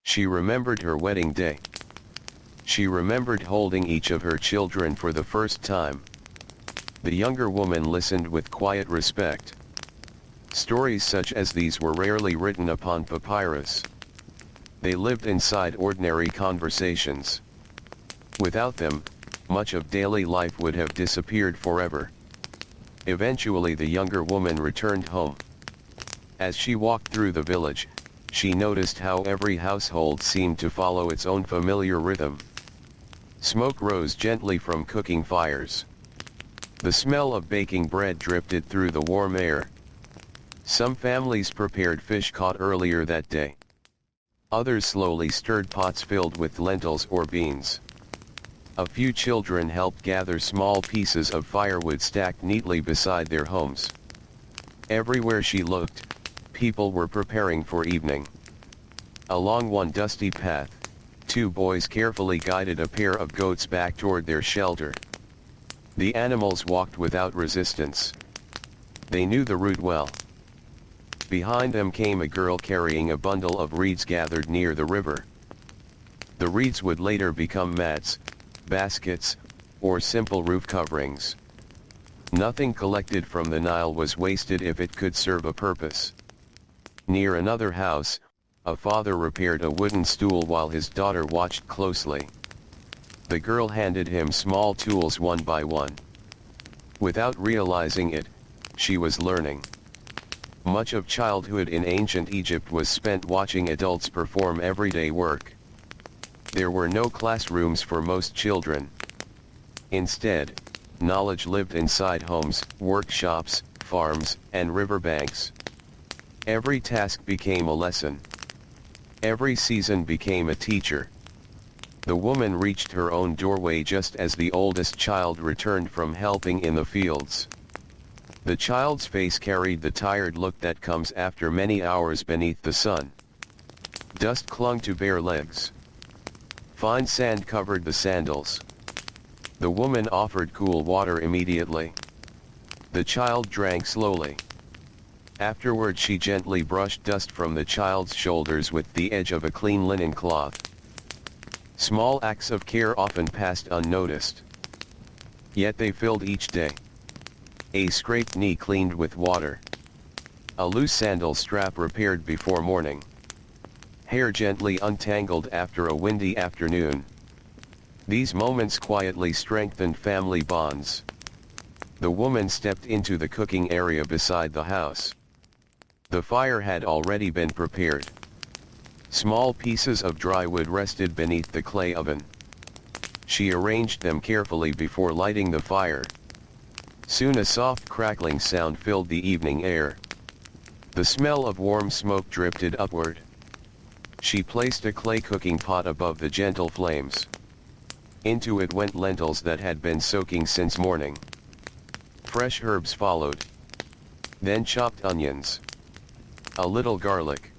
She remembered her wedding day. She remembered holding each of her children for the first time. The younger woman listened with quiet respect. Stories such as these were rarely written upon papyrus. They lived inside ordinary conversations. Without them, much of daily life would have disappeared forever. Eventually the younger woman returned home. As she walked through the village, she noticed how every household seemed to follow its own familiar rhythm. Smoke rose gently from cooking fires. The smell of baking bread drifted through the warm air. Some families prepared fish caught earlier that day. Others slowly stirred pots filled with lentils or beans. A few children helped gather small pieces of firewood stacked neatly beside their homes. Everywhere she looked, people were preparing for evening. Along one dusty path, two boys carefully guided a pair of goats back toward their shelter. The animals walked without resistance. They knew the route well. Behind them came a girl carrying a bundle of reeds gathered near the river. The reeds would later become mats, baskets, or simple roof coverings. Nothing collected from the Nile was wasted if it could serve a purpose. Near another house, a father repaired a wooden stool while his daughter watched closely. The girl handed him small tools one by one. Without realizing it, she was learning. Much of childhood in ancient Egypt was spent watching adults perform everyday work. There were no classrooms for most children. Instead, knowledge lived inside homes, workshops, farms, and riverbanks. Every task became a lesson. Every season became a teacher. The woman reached her own doorway just as the oldest child returned from helping in the fields. The child's face carried the tired look that comes after many hours beneath the sun. Dust clung to bare legs. Fine sand covered the sandals. The woman offered cool water immediately. The child drank slowly. Afterward she gently brushed dust from the child's shoulders with the edge of a clean linen cloth. Small acts of care often passed unnoticed. Yet they filled each day. A scraped knee cleaned with water. A loose sandal strap repaired before morning. Hair gently untangled after a windy afternoon. These moments quietly strengthened family bonds. The woman stepped into the cooking area beside the house. The fire had already been prepared. Small pieces of dry wood rested beneath the clay oven. She arranged them carefully before lighting the fire. Soon a soft crackling sound filled the evening air. The smell of warm smoke drifted upward. She placed a clay cooking pot above the gentle flames. Into it went lentils that had been soaking since morning. Fresh herbs followed. Then chopped onions. A little garlic.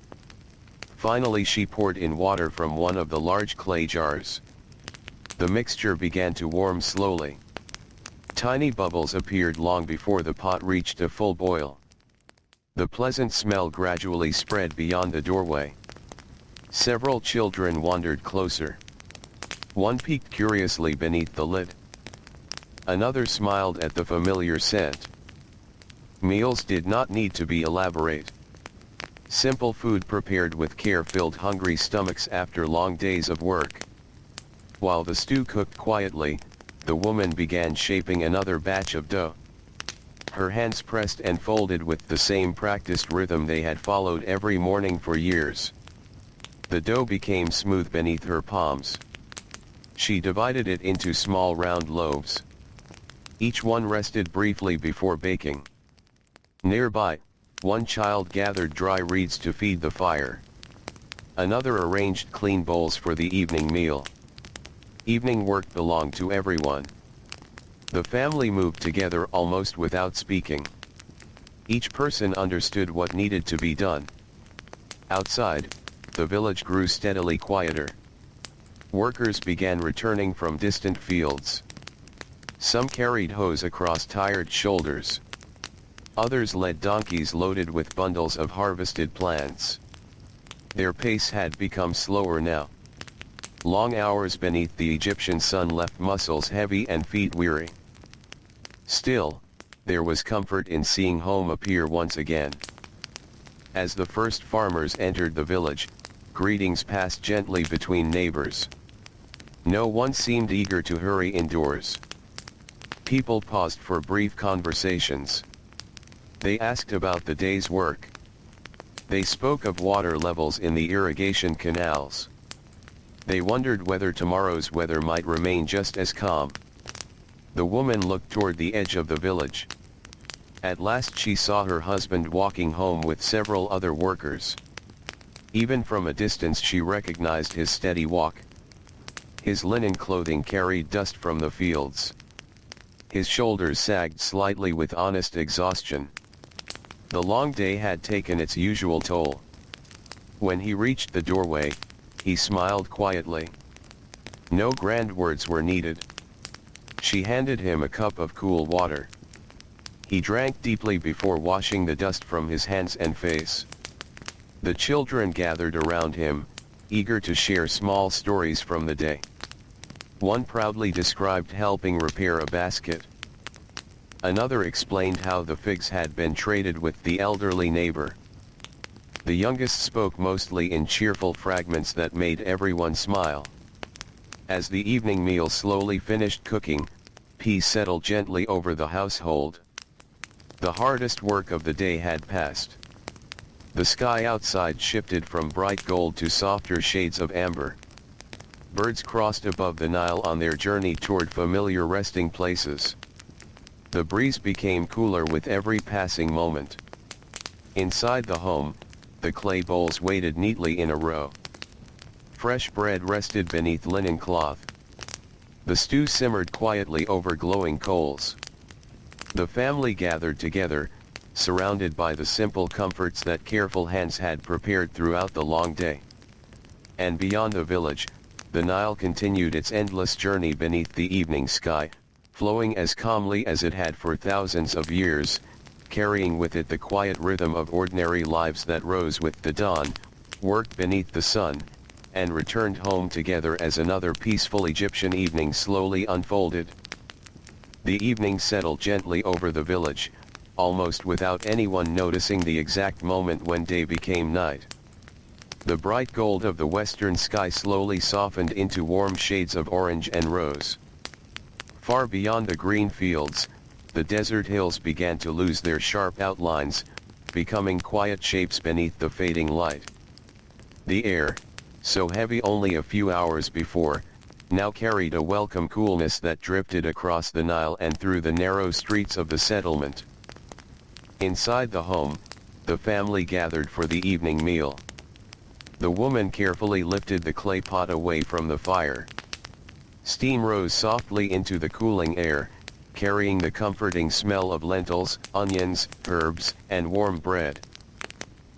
Finally she poured in water from one of the large clay jars. The mixture began to warm slowly. Tiny bubbles appeared long before the pot reached a full boil. The pleasant smell gradually spread beyond the doorway. Several children wandered closer. One peeked curiously beneath the lid. Another smiled at the familiar scent. Meals did not need to be elaborate. Simple food prepared with care filled hungry stomachs after long days of work. While the stew cooked quietly, the woman began shaping another batch of dough. Her hands pressed and folded with the same practiced rhythm they had followed every morning for years. The dough became smooth beneath her palms. She divided it into small round loaves. Each one rested briefly before baking. Nearby, one child gathered dry reeds to feed the fire. Another arranged clean bowls for the evening meal. Evening work belonged to everyone. The family moved together almost without speaking. Each person understood what needed to be done. Outside, the village grew steadily quieter. Workers began returning from distant fields. Some carried hoes across tired shoulders. Others led donkeys loaded with bundles of harvested plants. Their pace had become slower now. Long hours beneath the Egyptian sun left muscles heavy and feet weary. Still, there was comfort in seeing home appear once again. As the first farmers entered the village, greetings passed gently between neighbors. No one seemed eager to hurry indoors. People paused for brief conversations. They asked about the day's work. They spoke of water levels in the irrigation canals. They wondered whether tomorrow's weather might remain just as calm. The woman looked toward the edge of the village. At last she saw her husband walking home with several other workers. Even from a distance she recognized his steady walk. His linen clothing carried dust from the fields. His shoulders sagged slightly with honest exhaustion. The long day had taken its usual toll. When he reached the doorway, he smiled quietly. No grand words were needed. She handed him a cup of cool water. He drank deeply before washing the dust from his hands and face. The children gathered around him, eager to share small stories from the day. One proudly described helping repair a basket. Another explained how the figs had been traded with the elderly neighbor. The youngest spoke mostly in cheerful fragments that made everyone smile. As the evening meal slowly finished cooking, peace settled gently over the household. The hardest work of the day had passed. The sky outside shifted from bright gold to softer shades of amber. Birds crossed above the Nile on their journey toward familiar resting places. The breeze became cooler with every passing moment. Inside the home, the clay bowls waited neatly in a row. Fresh bread rested beneath linen cloth. The stew simmered quietly over glowing coals. The family gathered together, surrounded by the simple comforts that careful hands had prepared throughout the long day. And beyond the village, the Nile continued its endless journey beneath the evening sky, flowing as calmly as it had for thousands of years, carrying with it the quiet rhythm of ordinary lives that rose with the dawn, worked beneath the sun, and returned home together as another peaceful Egyptian evening slowly unfolded. The evening settled gently over the village, almost without anyone noticing the exact moment when day became night. The bright gold of the western sky slowly softened into warm shades of orange and rose. Far beyond the green fields, the desert hills began to lose their sharp outlines, becoming quiet shapes beneath the fading light. The air, so heavy only a few hours before, now carried a welcome coolness that drifted across the Nile and through the narrow streets of the settlement. Inside the home, the family gathered for the evening meal. The woman carefully lifted the clay pot away from the fire. Steam rose softly into the cooling air, carrying the comforting smell of lentils, onions, herbs, and warm bread.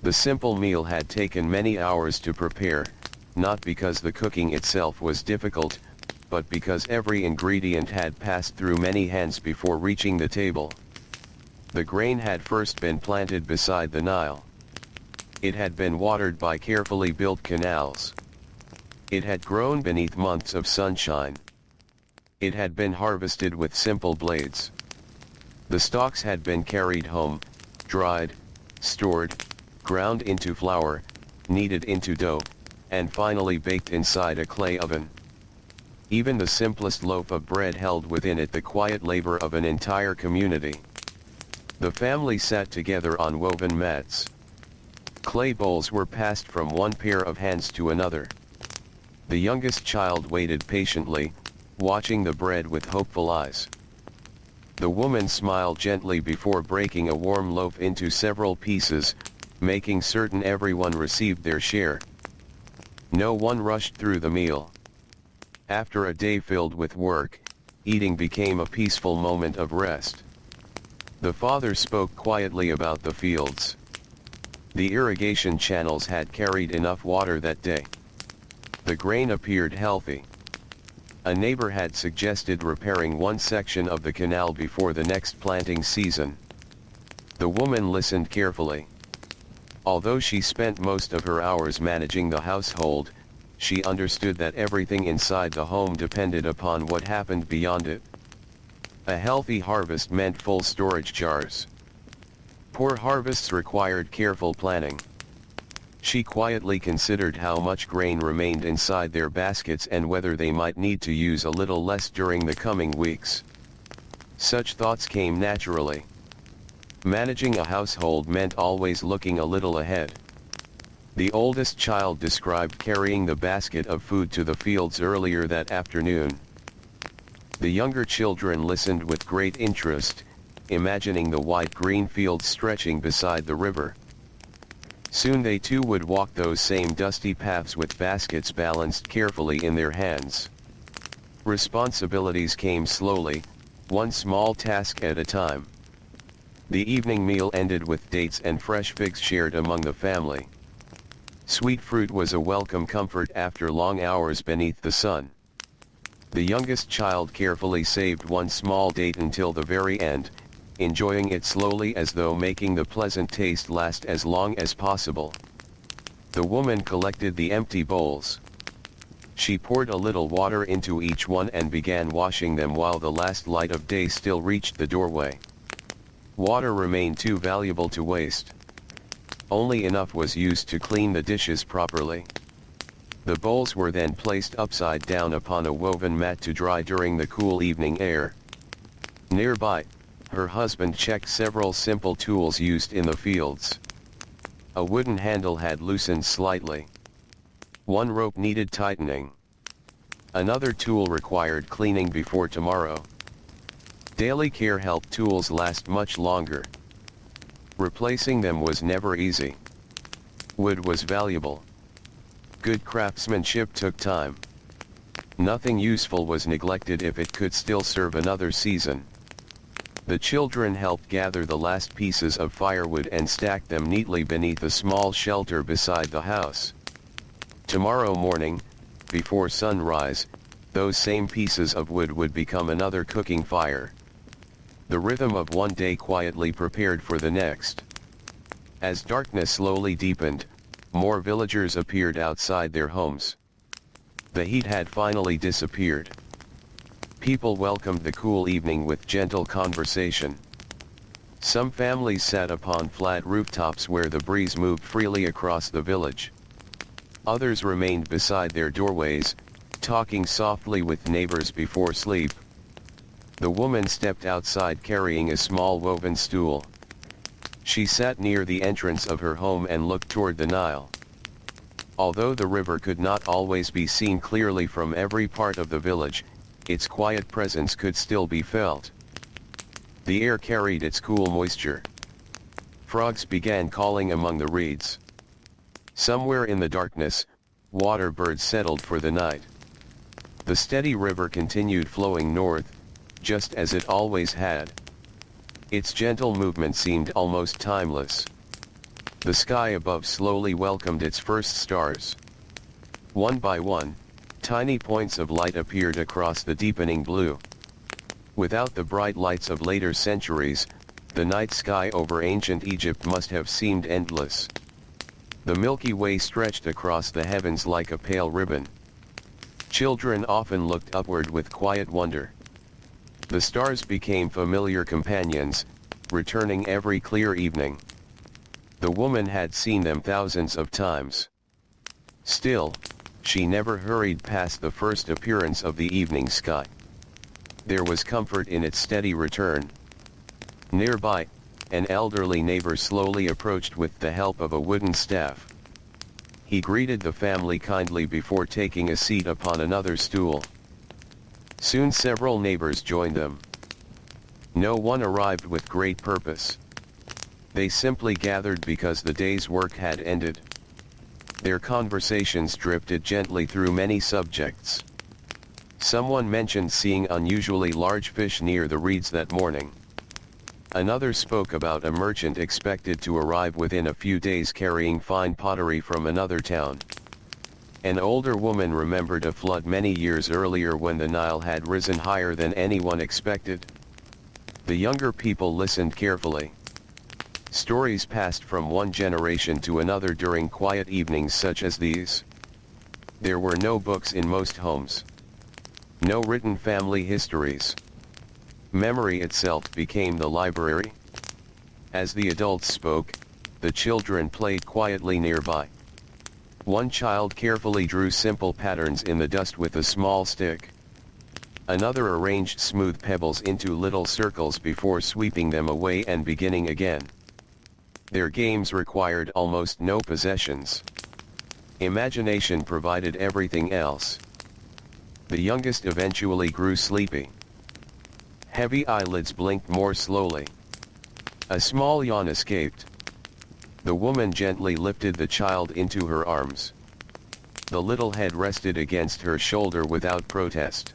The simple meal had taken many hours to prepare, not because the cooking itself was difficult, but because every ingredient had passed through many hands before reaching the table. The grain had first been planted beside the Nile. It had been watered by carefully built canals. It had grown beneath months of sunshine. It had been harvested with simple blades. The stalks had been carried home, dried, stored, ground into flour, kneaded into dough, and finally baked inside a clay oven. Even the simplest loaf of bread held within it the quiet labor of an entire community. The family sat together on woven mats. Clay bowls were passed from one pair of hands to another. The youngest child waited patiently, watching the bread with hopeful eyes. The woman smiled gently before breaking a warm loaf into several pieces, making certain everyone received their share. No one rushed through the meal. After a day filled with work, eating became a peaceful moment of rest. The father spoke quietly about the fields. The irrigation channels had carried enough water that day. The grain appeared healthy. A neighbor had suggested repairing one section of the canal before the next planting season. The woman listened carefully. Although she spent most of her hours managing the household, she understood that everything inside the home depended upon what happened beyond it. A healthy harvest meant full storage jars. Poor harvests required careful planning. She quietly considered how much grain remained inside their baskets and whether they might need to use a little less during the coming weeks. Such thoughts came naturally. Managing a household meant always looking a little ahead. The oldest child described carrying the basket of food to the fields earlier that afternoon. The younger children listened with great interest, imagining the wide green fields stretching beside the river. Soon they too would walk those same dusty paths with baskets balanced carefully in their hands. Responsibilities came slowly, one small task at a time. The evening meal ended with dates and fresh figs shared among the family. Sweet fruit was a welcome comfort after long hours beneath the sun. The youngest child carefully saved one small date until the very end, enjoying it slowly as though making the pleasant taste last as long as possible. The woman collected the empty bowls. She poured a little water into each one and began washing them while the last light of day still reached the doorway. Water remained too valuable to waste. Only enough was used to clean the dishes properly. The bowls were then placed upside down upon a woven mat to dry during the cool evening air. Nearby, her husband checked several simple tools used in the fields. A wooden handle had loosened slightly. One rope needed tightening. Another tool required cleaning before tomorrow. Daily care helped tools last much longer. Replacing them was never easy. Wood was valuable. Good craftsmanship took time. Nothing useful was neglected if it could still serve another season. The children helped gather the last pieces of firewood and stack them neatly beneath a small shelter beside the house. Tomorrow morning, before sunrise, those same pieces of wood would become another cooking fire. The rhythm of one day quietly prepared for the next. As darkness slowly deepened, more villagers appeared outside their homes. The heat had finally disappeared. People welcomed the cool evening with gentle conversation. Some families sat upon flat rooftops where the breeze moved freely across the village. Others remained beside their doorways, talking softly with neighbors before sleep. The woman stepped outside carrying a small woven stool. She sat near the entrance of her home and looked toward the Nile. Although the river could not always be seen clearly from every part of the village, its quiet presence could still be felt. The air carried its cool moisture. Frogs began calling among the reeds. Somewhere in the darkness, water birds settled for the night. The steady river continued flowing north, just as it always had. Its gentle movement seemed almost timeless. The sky above slowly welcomed its first stars. One by one, tiny points of light appeared across the deepening blue. Without the bright lights of later centuries, the night sky over ancient Egypt must have seemed endless. The Milky Way stretched across the heavens like a pale ribbon. Children often looked upward with quiet wonder. The stars became familiar companions, returning every clear evening. The woman had seen them thousands of times. Still, she never hurried past the first appearance of the evening sky. There was comfort in its steady return. Nearby, an elderly neighbor slowly approached with the help of a wooden staff. He greeted the family kindly before taking a seat upon another stool. Soon several neighbors joined them. No one arrived with great purpose. They simply gathered because the day's work had ended. Their conversations drifted gently through many subjects. Someone mentioned seeing unusually large fish near the reeds that morning. Another spoke about a merchant expected to arrive within a few days carrying fine pottery from another town. An older woman remembered a flood many years earlier when the Nile had risen higher than anyone expected. The younger people listened carefully. Stories passed from one generation to another during quiet evenings such as these. There were no books in most homes. No written family histories. Memory itself became the library. As the adults spoke, the children played quietly nearby. One child carefully drew simple patterns in the dust with a small stick. Another arranged smooth pebbles into little circles before sweeping them away and beginning again. Their games required almost no possessions. Imagination provided everything else. The youngest eventually grew sleepy. Heavy eyelids blinked more slowly. A small yawn escaped. The woman gently lifted the child into her arms. The little head rested against her shoulder without protest.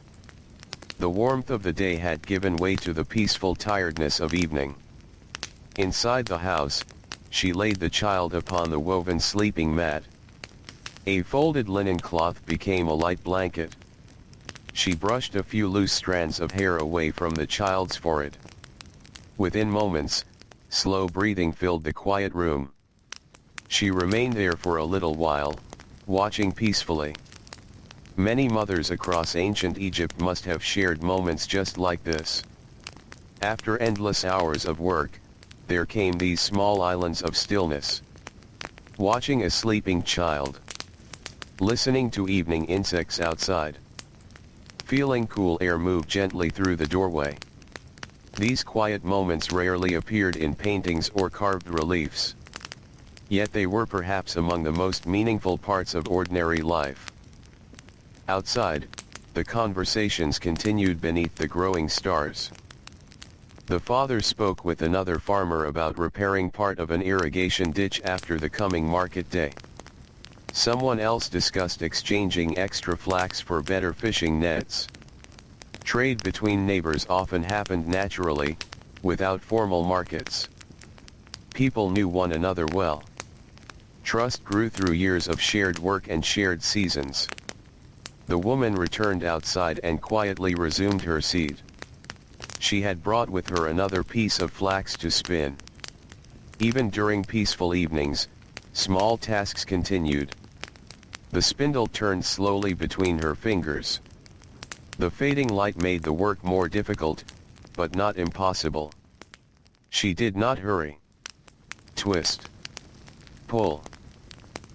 The warmth of the day had given way to the peaceful tiredness of evening. Inside the house, she laid the child upon the woven sleeping mat. A folded linen cloth became a light blanket. She brushed a few loose strands of hair away from the child's forehead. Within moments, slow breathing filled the quiet room. She remained there for a little while, watching peacefully. Many mothers across ancient Egypt must have shared moments just like this. After endless hours of work, there came these small islands of stillness. Watching a sleeping child. Listening to evening insects outside. Feeling cool air move gently through the doorway. These quiet moments rarely appeared in paintings or carved reliefs. Yet they were perhaps among the most meaningful parts of ordinary life. Outside, the conversations continued beneath the growing stars. The father spoke with another farmer about repairing part of an irrigation ditch after the coming market day. Someone else discussed exchanging extra flax for better fishing nets. Trade between neighbors often happened naturally, without formal markets. People knew one another well. Trust grew through years of shared work and shared seasons. The woman returned outside and quietly resumed her seat. She had brought with her another piece of flax to spin. Even during peaceful evenings, small tasks continued. The spindle turned slowly between her fingers. The fading light made the work more difficult, but not impossible. She did not hurry. Twist. Pull.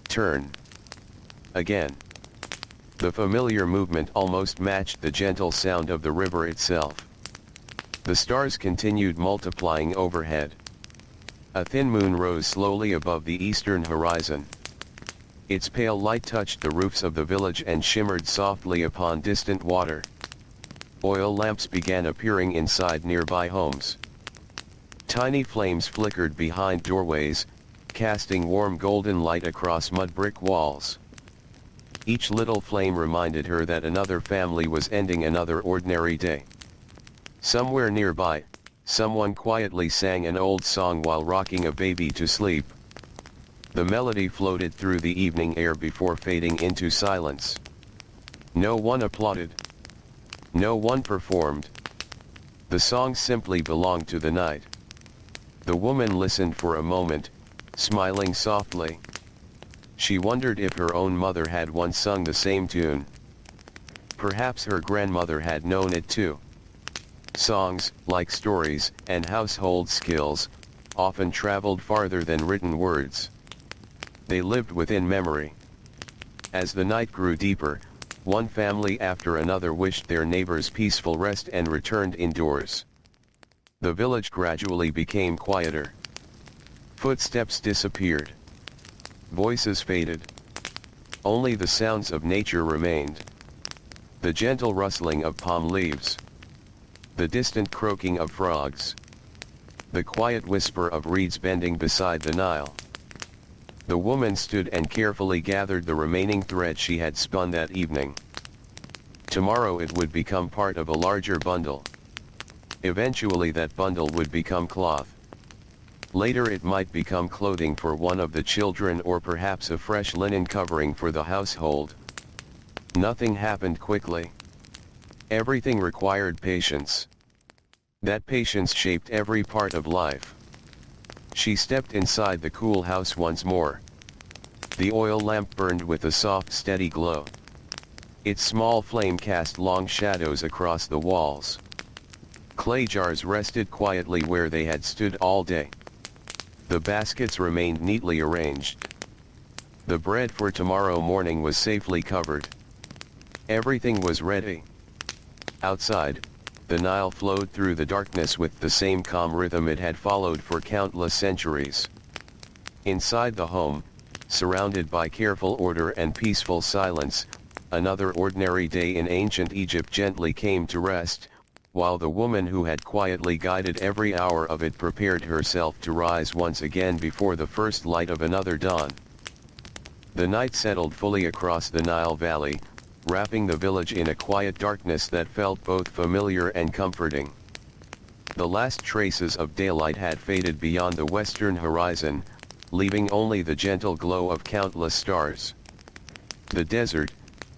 Turn. again. The familiar movement almost matched the gentle sound of the river itself. The stars continued multiplying overhead. A thin moon rose slowly above the eastern horizon. Its pale light touched the roofs of the village and shimmered softly upon distant water. Oil lamps began appearing inside nearby homes. Tiny flames flickered behind doorways, casting warm golden light across mud brick walls. Each little flame reminded her that another family was ending another ordinary day. Somewhere nearby, someone quietly sang an old song while rocking a baby to sleep. The melody floated through the evening air before fading into silence. No one applauded. No one performed. The song simply belonged to the night. The woman listened for a moment, smiling softly. She wondered if her own mother had once sung the same tune. Perhaps her grandmother had known it too. Songs, like stories and household skills, often traveled farther than written words. They lived within memory. As the night grew deeper, one family after another wished their neighbors peaceful rest and returned indoors. The village gradually became quieter. Footsteps disappeared. Voices faded. Only the sounds of nature remained. The gentle rustling of palm leaves. The distant croaking of frogs. The quiet whisper of reeds bending beside the Nile. The woman stood and carefully gathered the remaining thread she had spun that evening. Tomorrow it would become part of a larger bundle. Eventually that bundle would become cloth. Later it might become clothing for one of the children or perhaps a fresh linen covering for the household. Nothing happened quickly. Everything required patience. That patience shaped every part of life. She stepped inside the cool house once more. The oil lamp burned with a soft, steady glow. Its small flame cast long shadows across the walls. Clay jars rested quietly where they had stood all day. The baskets remained neatly arranged. The bread for tomorrow morning was safely covered. Everything was ready. Outside, the Nile flowed through the darkness with the same calm rhythm it had followed for countless centuries. Inside the home, surrounded by careful order and peaceful silence, another ordinary day in ancient Egypt gently came to rest, while the woman who had quietly guided every hour of it prepared herself to rise once again before the first light of another dawn. The night settled fully across the Nile Valley, wrapping the village in a quiet darkness that felt both familiar and comforting. The last traces of daylight had faded beyond the western horizon, leaving only the gentle glow of countless stars. The desert,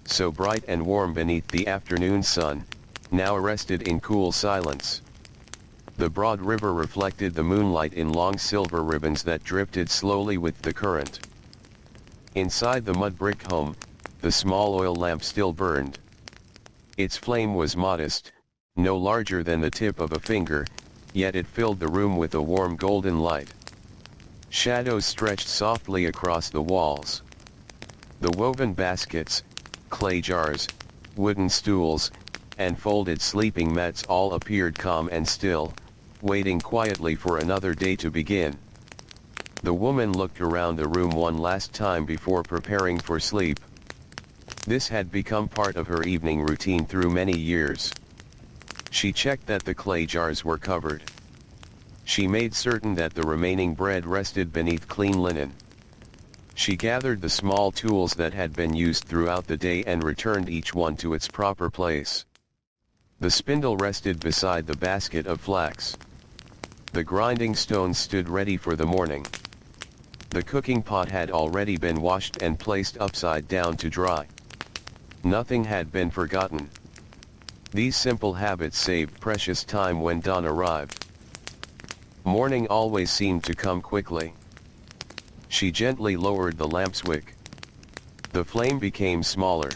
so bright and warm beneath the afternoon sun, now rested in cool silence. The broad river reflected the moonlight in long silver ribbons that drifted slowly with the current. Inside the mud brick home, the small oil lamp still burned. Its flame was modest, no larger than the tip of a finger, yet it filled the room with a warm golden light. Shadows stretched softly across the walls. The woven baskets, clay jars, wooden stools, and folded sleeping mats all appeared calm and still, waiting quietly for another day to begin. The woman looked around the room one last time before preparing for sleep. This had become part of her evening routine through many years. She checked that the clay jars were covered. She made certain that the remaining bread rested beneath clean linen. She gathered the small tools that had been used throughout the day and returned each one to its proper place. The spindle rested beside the basket of flax. The grinding stones stood ready for the morning. The cooking pot had already been washed and placed upside down to dry. Nothing had been forgotten. These simple habits saved precious time when dawn arrived. Morning always seemed to come quickly. She gently lowered the lamp's wick. The flame became smaller.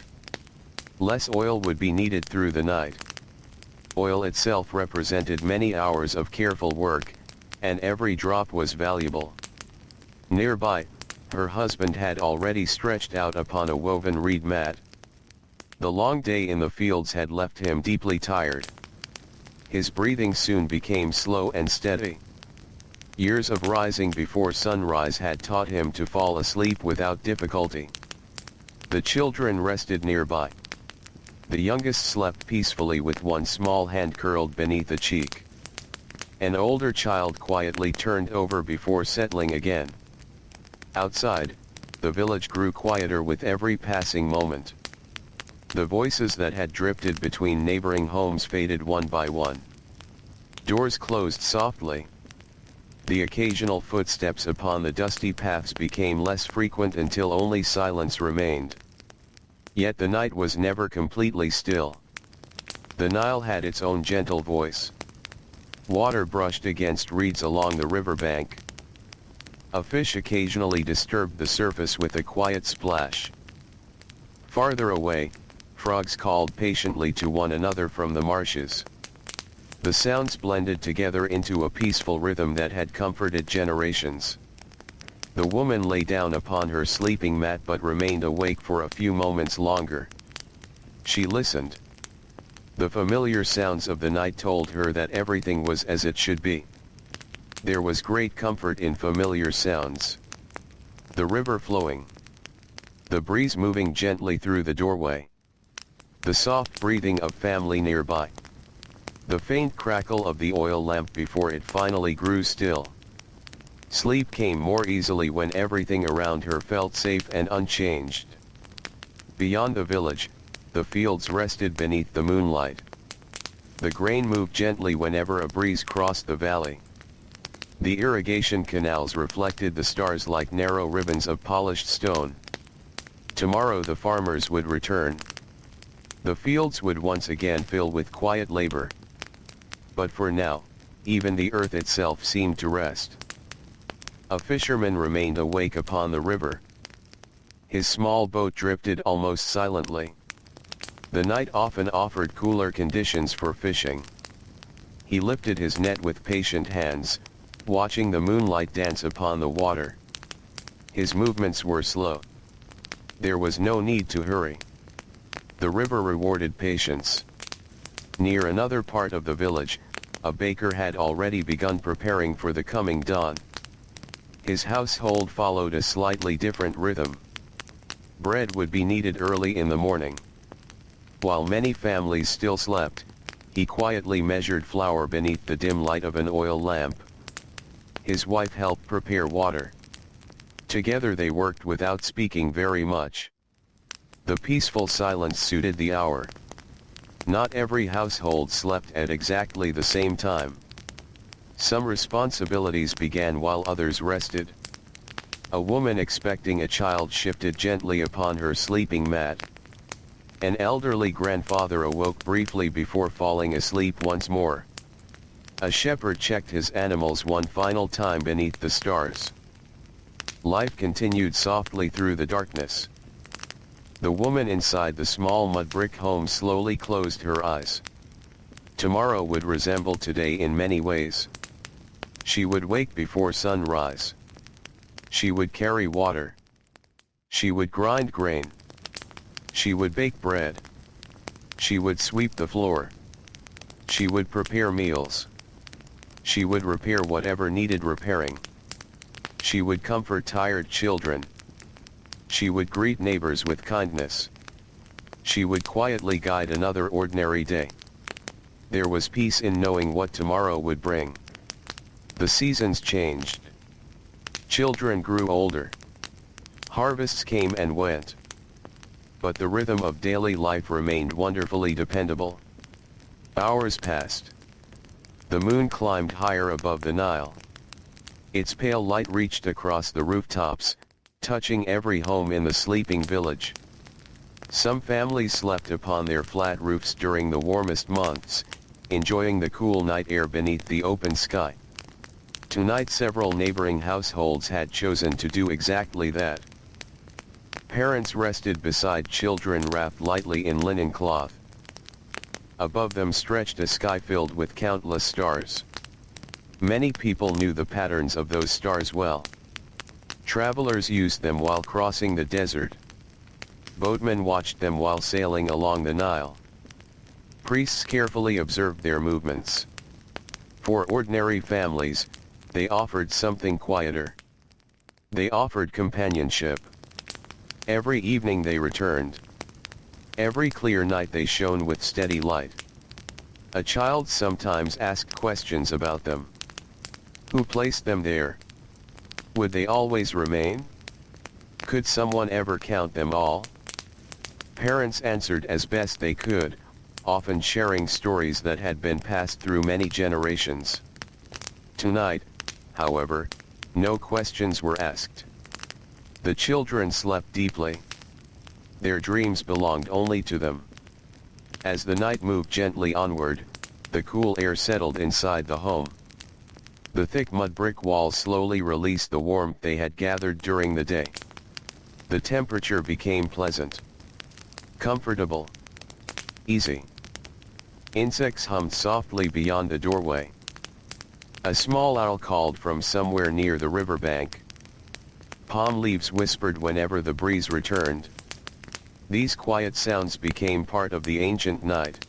Less oil would be needed through the night. Oil itself represented many hours of careful work, and every drop was valuable. Nearby, Her husband had already stretched out upon a woven reed mat. The long day in the fields had left him deeply tired. His breathing soon became slow and steady. Years of rising before sunrise had taught him to fall asleep without difficulty. The children rested nearby. The youngest slept peacefully with one small hand curled beneath a cheek. An older child quietly turned over before settling again. Outside, the village grew quieter with every passing moment. The voices that had drifted between neighboring homes faded one by one. Doors closed softly. The occasional footsteps upon the dusty paths became less frequent until only silence remained. Yet the night was never completely still. The Nile had its own gentle voice. Water brushed against reeds along the riverbank. A fish occasionally disturbed the surface with a quiet splash. Farther away, frogs called patiently to one another from the marshes. The sounds blended together into a peaceful rhythm that had comforted generations. The woman lay down upon her sleeping mat but remained awake for a few moments longer. She listened. The familiar sounds of the night told her that everything was as it should be. There was great comfort in familiar sounds. The river flowing. The breeze moving gently through the doorway. The soft breathing of family nearby. The faint crackle of the oil lamp before it finally grew still. Sleep came more easily when everything around her felt safe and unchanged. Beyond the village, the fields rested beneath the moonlight. The grain moved gently whenever a breeze crossed the valley. The irrigation canals reflected the stars like narrow ribbons of polished stone. Tomorrow the farmers would return. The fields would once again fill with quiet labor. But for now, even the earth itself seemed to rest. A fisherman remained awake upon the river. His small boat drifted almost silently. The night often offered cooler conditions for fishing. He lifted his net with patient hands, watching the moonlight dance upon the water. His movements were slow. There was no need to hurry. The river rewarded patience. Near another part of the village, a baker had already begun preparing for the coming dawn. His household followed a slightly different rhythm. Bread would be needed early in the morning. While many families still slept, he quietly measured flour beneath the dim light of an oil lamp. His wife helped prepare water. Together they worked without speaking very much. The peaceful silence suited the hour. Not every household slept at exactly the same time. Some responsibilities began while others rested. A woman expecting a child shifted gently upon her sleeping mat. An elderly grandfather awoke briefly before falling asleep once more. A shepherd checked his animals one final time beneath the stars. Life continued softly through the darkness. The woman inside the small mud brick home slowly closed her eyes. Tomorrow would resemble today in many ways. She would wake before sunrise. She would carry water. She would grind grain. She would bake bread. She would sweep the floor. She would prepare meals. She would repair whatever needed repairing. She would comfort tired children. She would greet neighbors with kindness. She would quietly guide another ordinary day. There was peace in knowing what tomorrow would bring. The seasons changed. Children grew older. Harvests came and went. But the rhythm of daily life remained wonderfully dependable. Hours passed. The moon climbed higher above the Nile. Its pale light reached across the rooftops, touching every home in the sleeping village. Some families slept upon their flat roofs during the warmest months, enjoying the cool night air beneath the open sky. Tonight several neighboring households had chosen to do exactly that. Parents rested beside children wrapped lightly in linen cloth. Above them stretched a sky filled with countless stars. Many people knew the patterns of those stars well. Travelers used them while crossing the desert. Boatmen watched them while sailing along the Nile. Priests carefully observed their movements. For ordinary families, they offered something quieter. They offered companionship. Every evening they returned. Every clear night they shone with steady light. A child sometimes asked questions about them. Who placed them there? Would they always remain? Could someone ever count them all? Parents answered as best they could, often sharing stories that had been passed through many generations. Tonight, however, no questions were asked. The children slept deeply. Their dreams belonged only to them. As the night moved gently onward, the cool air settled inside the home. The thick mud brick walls slowly released the warmth they had gathered during the day. The temperature became pleasant. Comfortable. Easy. Insects hummed softly beyond the doorway. A small owl called from somewhere near the riverbank. Palm leaves whispered whenever the breeze returned. These quiet sounds became part of the ancient night.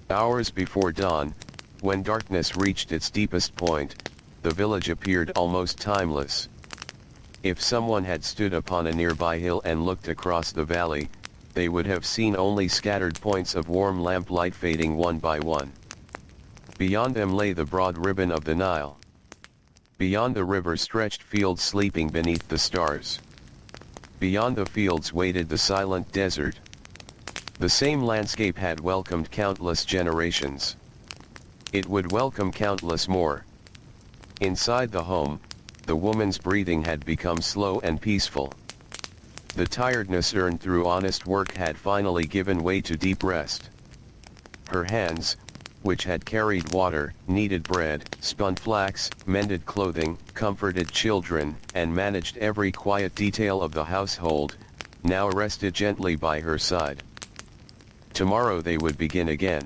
Hours before dawn, when darkness reached its deepest point, the village appeared almost timeless. If someone had stood upon a nearby hill and looked across the valley, they would have seen only scattered points of warm lamplight fading one by one. Beyond them lay the broad ribbon of the Nile. Beyond the river stretched fields sleeping beneath the stars. Beyond the fields waited the silent desert. The same landscape had welcomed countless generations. It would welcome countless more. Inside the home, the woman's breathing had become slow and peaceful. The tiredness earned through honest work had finally given way to deep rest. Her hands, which had carried water, kneaded bread, spun flax, mended clothing, comforted children, and managed every quiet detail of the household, now rested gently by her side. Tomorrow they would begin again.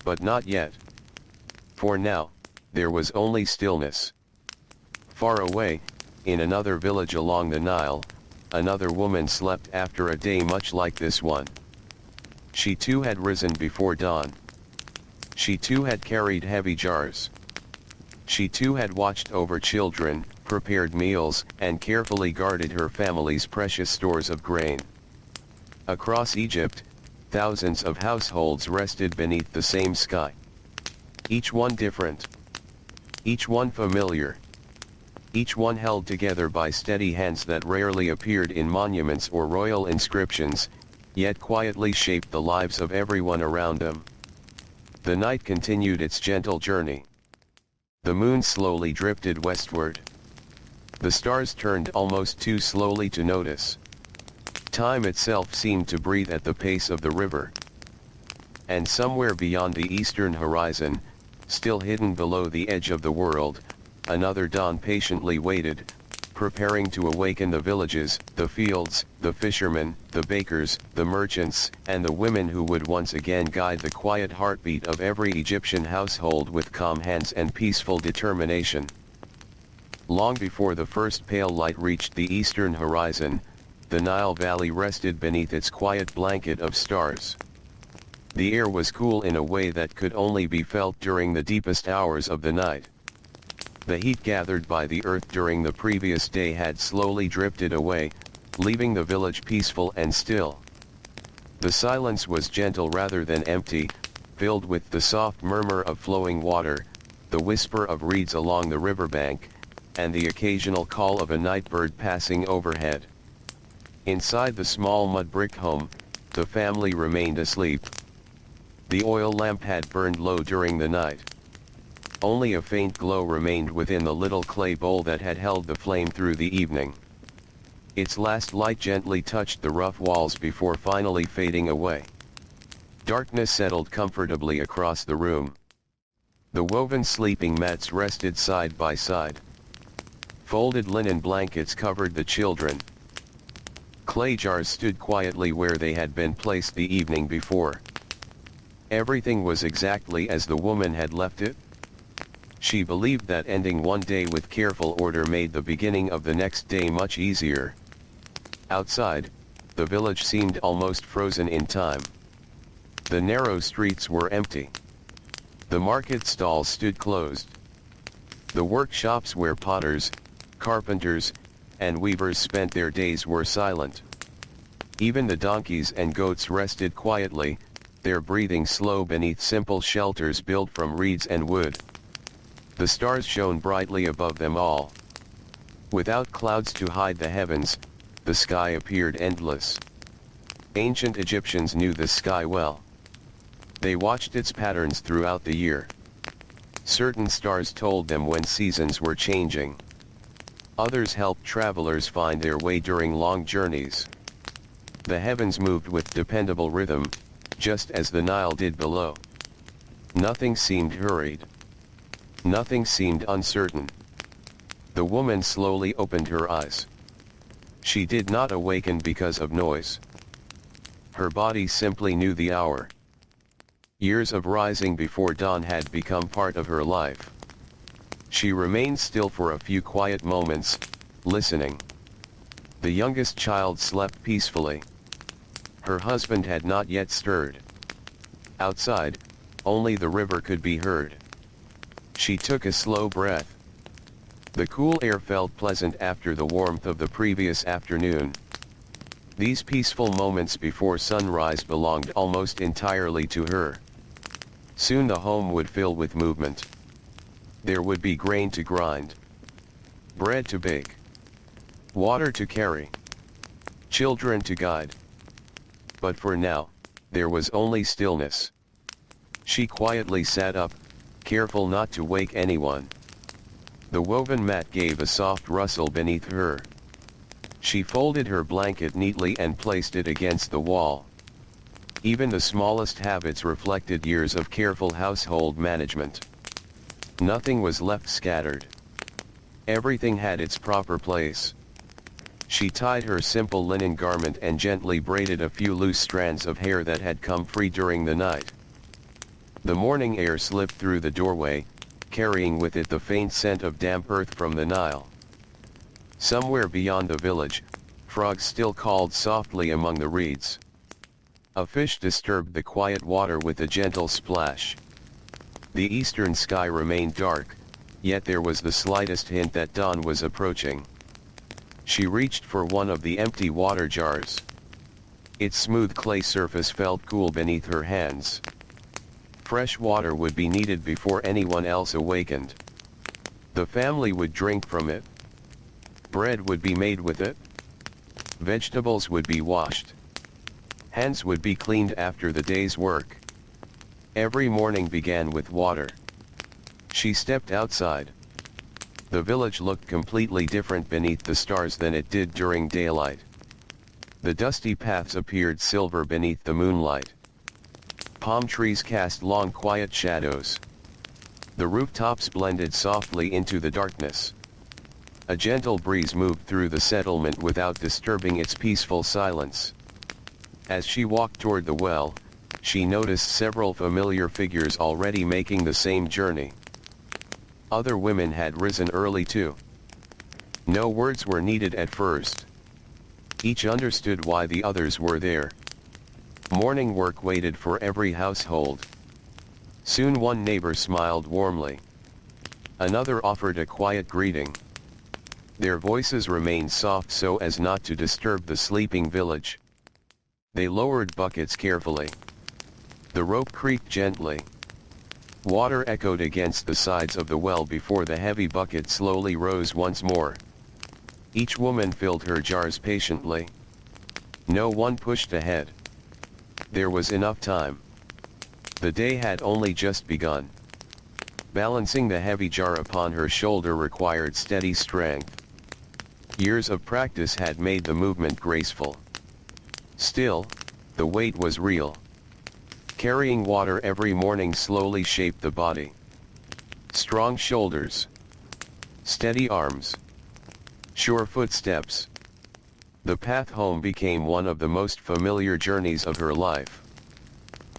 But not yet. For now, there was only stillness. Far away, in another village along the Nile, another woman slept after a day much like this one. She too had risen before dawn. She too had carried heavy jars. She too had watched over children, prepared meals, and carefully guarded her family's precious stores of grain. Across Egypt, thousands of households rested beneath the same sky. Each one different. Each one familiar. Each one held together by steady hands that rarely appeared in monuments or royal inscriptions, yet quietly shaped the lives of everyone around them. The night continued its gentle journey. The moon slowly drifted westward. The stars turned almost too slowly to notice. Time itself seemed to breathe at the pace of the river. And somewhere beyond the eastern horizon, still hidden below the edge of the world, another dawn patiently waited, preparing to awaken the villages, the fields, the fishermen, the bakers, the merchants, and the women who would once again guide the quiet heartbeat of every Egyptian household with calm hands and peaceful determination. Long before the first pale light reached the eastern horizon, the Nile Valley rested beneath its quiet blanket of stars. The air was cool in a way that could only be felt during the deepest hours of the night. The heat gathered by the earth during the previous day had slowly drifted away, leaving the village peaceful and still. The silence was gentle rather than empty, filled with the soft murmur of flowing water, the whisper of reeds along the riverbank, and the occasional call of a night bird passing overhead. Inside the small mud brick home, the family remained asleep. The oil lamp had burned low during the night. Only a faint glow remained within the little clay bowl that had held the flame through the evening. Its last light gently touched the rough walls before finally fading away. Darkness settled comfortably across the room. The woven sleeping mats rested side by side. Folded linen blankets covered the children. Clay jars stood quietly where they had been placed the evening before. Everything was exactly as the woman had left it. She believed that ending one day with careful order made the beginning of the next day much easier. Outside, the village seemed almost frozen in time. The narrow streets were empty. The market stalls stood closed. The workshops where potters, carpenters, and weavers spent their days were silent. Even the donkeys and goats rested quietly, their breathing slow beneath simple shelters built from reeds and wood. The stars shone brightly above them all. Without clouds to hide the heavens, the sky appeared endless. Ancient Egyptians knew the sky well. They watched its patterns throughout the year. Certain stars told them when seasons were changing. Others helped travelers find their way during long journeys. The heavens moved with dependable rhythm, just as the Nile did below. Nothing seemed hurried. Nothing seemed uncertain. The woman slowly opened her eyes. She did not awaken because of noise. Her body simply knew the hour. Years of rising before dawn had become part of her life. She remained still for a few quiet moments, listening. The youngest child slept peacefully. Her husband had not yet stirred. Outside, only the river could be heard. She took a slow breath. The cool air felt pleasant after the warmth of the previous afternoon. These peaceful moments before sunrise belonged almost entirely to her. Soon the home would fill with movement. There would be grain to grind, bread to bake, water to carry, children to guide. But for now, there was only stillness. She quietly sat up, careful not to wake anyone. The woven mat gave a soft rustle beneath her. She folded her blanket neatly and placed it against the wall. Even the smallest habits reflected years of careful household management. Nothing was left scattered. Everything had its proper place. She tied her simple linen garment and gently braided a few loose strands of hair that had come free during the night. The morning air slipped through the doorway, carrying with it the faint scent of damp earth from the Nile. Somewhere beyond the village, frogs still called softly among the reeds. A fish disturbed the quiet water with a gentle splash. The eastern sky remained dark, yet there was the slightest hint that dawn was approaching. She reached for one of the empty water jars. Its smooth clay surface felt cool beneath her hands. Fresh water would be needed before anyone else awakened. The family would drink from it. Bread would be made with it. Vegetables would be washed. Hands would be cleaned after the day's work. Every morning began with water. She stepped outside. The village looked completely different beneath the stars than it did during daylight. The dusty paths appeared silver beneath the moonlight. Palm trees cast long quiet shadows. The rooftops blended softly into the darkness. A gentle breeze moved through the settlement without disturbing its peaceful silence. As she walked toward the well, she noticed several familiar figures already making the same journey. Other women had risen early too. No words were needed at first. Each understood why the others were there. Morning work waited for every household. Soon one neighbor smiled warmly. Another offered a quiet greeting. Their voices remained soft so as not to disturb the sleeping village. They lowered buckets carefully. The rope creaked gently. Water echoed against the sides of the well before the heavy bucket slowly rose once more. Each woman filled her jars patiently. No one pushed ahead. There was enough time. The day had only just begun. Balancing the heavy jar upon her shoulder required steady strength. Years of practice had made the movement graceful. Still, the weight was real. Carrying water every morning slowly shaped the body. Strong shoulders. Steady arms. Sure footsteps. The path home became one of the most familiar journeys of her life.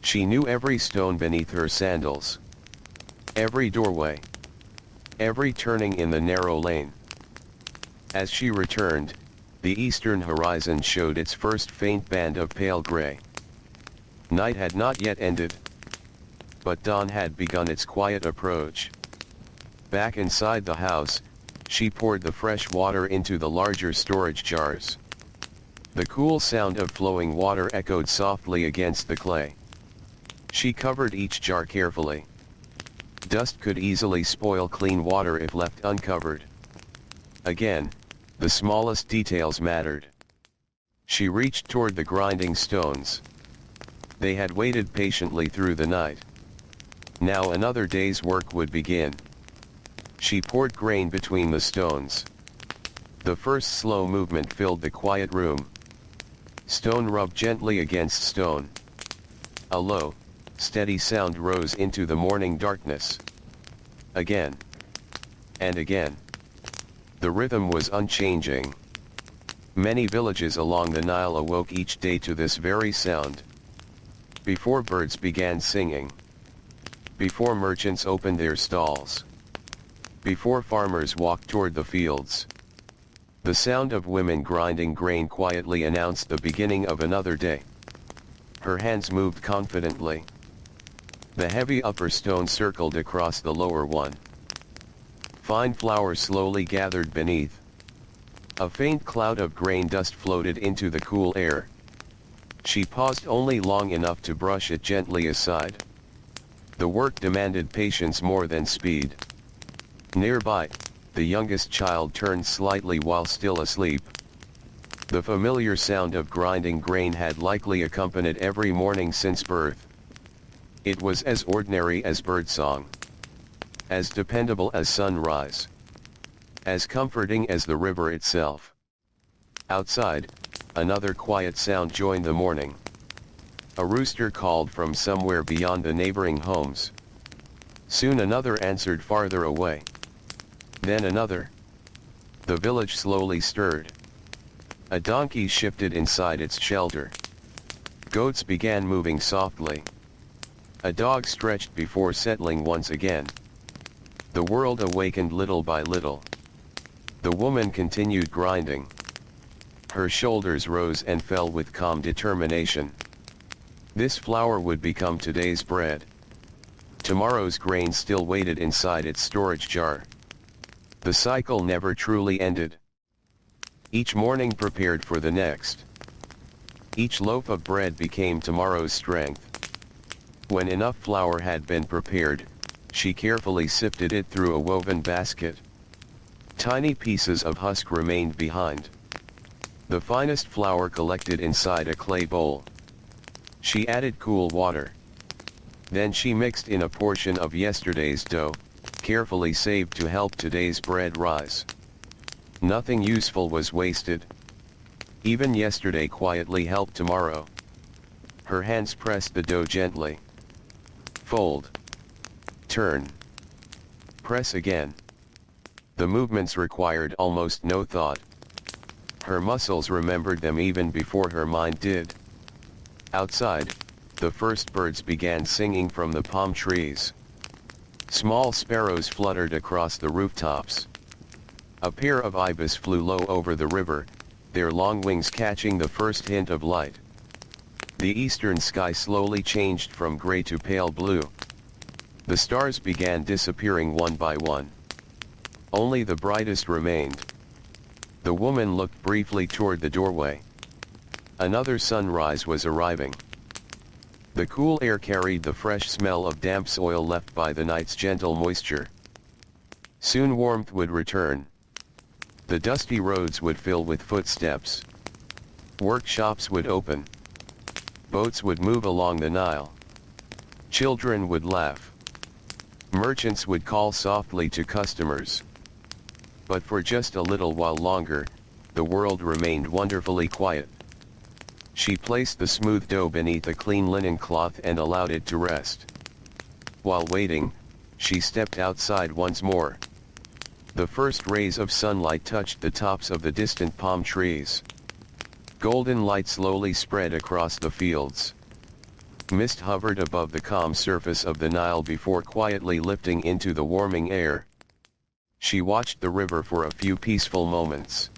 She knew every stone beneath her sandals. Every doorway. every turning in the narrow lane. As she returned, the eastern horizon showed its first faint band of pale gray. Night had not yet ended, but dawn had begun its quiet approach. Back inside the house, she poured the fresh water into the larger storage jars. The cool sound of flowing water echoed softly against the clay. She covered each jar carefully. Dust could easily spoil clean water if left uncovered. Again, the smallest details mattered. She reached toward the grinding stones. They had waited patiently through the night. Now another day's work would begin. She poured grain between the stones. The first slow movement filled the quiet room. Stone rubbed gently against stone. A low, steady sound rose into the morning darkness. Again. And again. The rhythm was unchanging. Many villages along the Nile awoke each day to this very sound. Before birds began singing. Before merchants opened their stalls. Before farmers walked toward the fields. The sound of women grinding grain quietly announced the beginning of another day. Her hands moved confidently. The heavy upper stone circled across the lower one. Fine flour slowly gathered beneath. A faint cloud of grain dust floated into the cool air. She paused only long enough to brush it gently aside. The work demanded patience more than speed. Nearby, the youngest child turned slightly while still asleep. The familiar sound of grinding grain had likely accompanied every morning since birth. It was as ordinary as birdsong. As dependable as sunrise. As comforting as the river itself. Outside, another quiet sound joined the morning. A rooster called from somewhere beyond the neighboring homes. Soon another answered farther away. Then another. The village slowly stirred. A donkey shifted inside its shelter. Goats began moving softly. A dog stretched before settling once again. The world awakened little by little. The woman continued grinding. Her shoulders rose and fell with calm determination. This flour would become today's bread. Tomorrow's grain still waited inside its storage jar. The cycle never truly ended. Each morning prepared for the next. Each loaf of bread became tomorrow's strength. When enough flour had been prepared, she carefully sifted it through a woven basket. Tiny pieces of husk remained behind. The finest flour collected inside a clay bowl. She added cool water. Then she mixed in a portion of yesterday's dough, carefully saved to help today's bread rise. Nothing useful was wasted. Even yesterday quietly helped tomorrow. Her hands pressed the dough gently. Fold. Turn. Press again. The movements required almost no thought. Her muscles remembered them even before her mind did. Outside, the first birds began singing from the palm trees. Small sparrows fluttered across the rooftops. A pair of ibis flew low over the river, their long wings catching the first hint of light. The eastern sky slowly changed from gray to pale blue. The stars began disappearing one by one. Only the brightest remained. The woman looked briefly toward the doorway. Another sunrise was arriving. The cool air carried the fresh smell of damp soil left by the night's gentle moisture. Soon warmth would return. The dusty roads would fill with footsteps. Workshops would open. Boats would move along the Nile. Children would laugh. Merchants would call softly to customers. But for just a little while longer, the world remained wonderfully quiet. She placed the smooth dough beneath a clean linen cloth and allowed it to rest. While waiting, she stepped outside once more. The first rays of sunlight touched the tops of the distant palm trees. Golden light slowly spread across the fields. Mist hovered above the calm surface of the Nile before quietly lifting into the warming air. She watched the river for a few peaceful moments.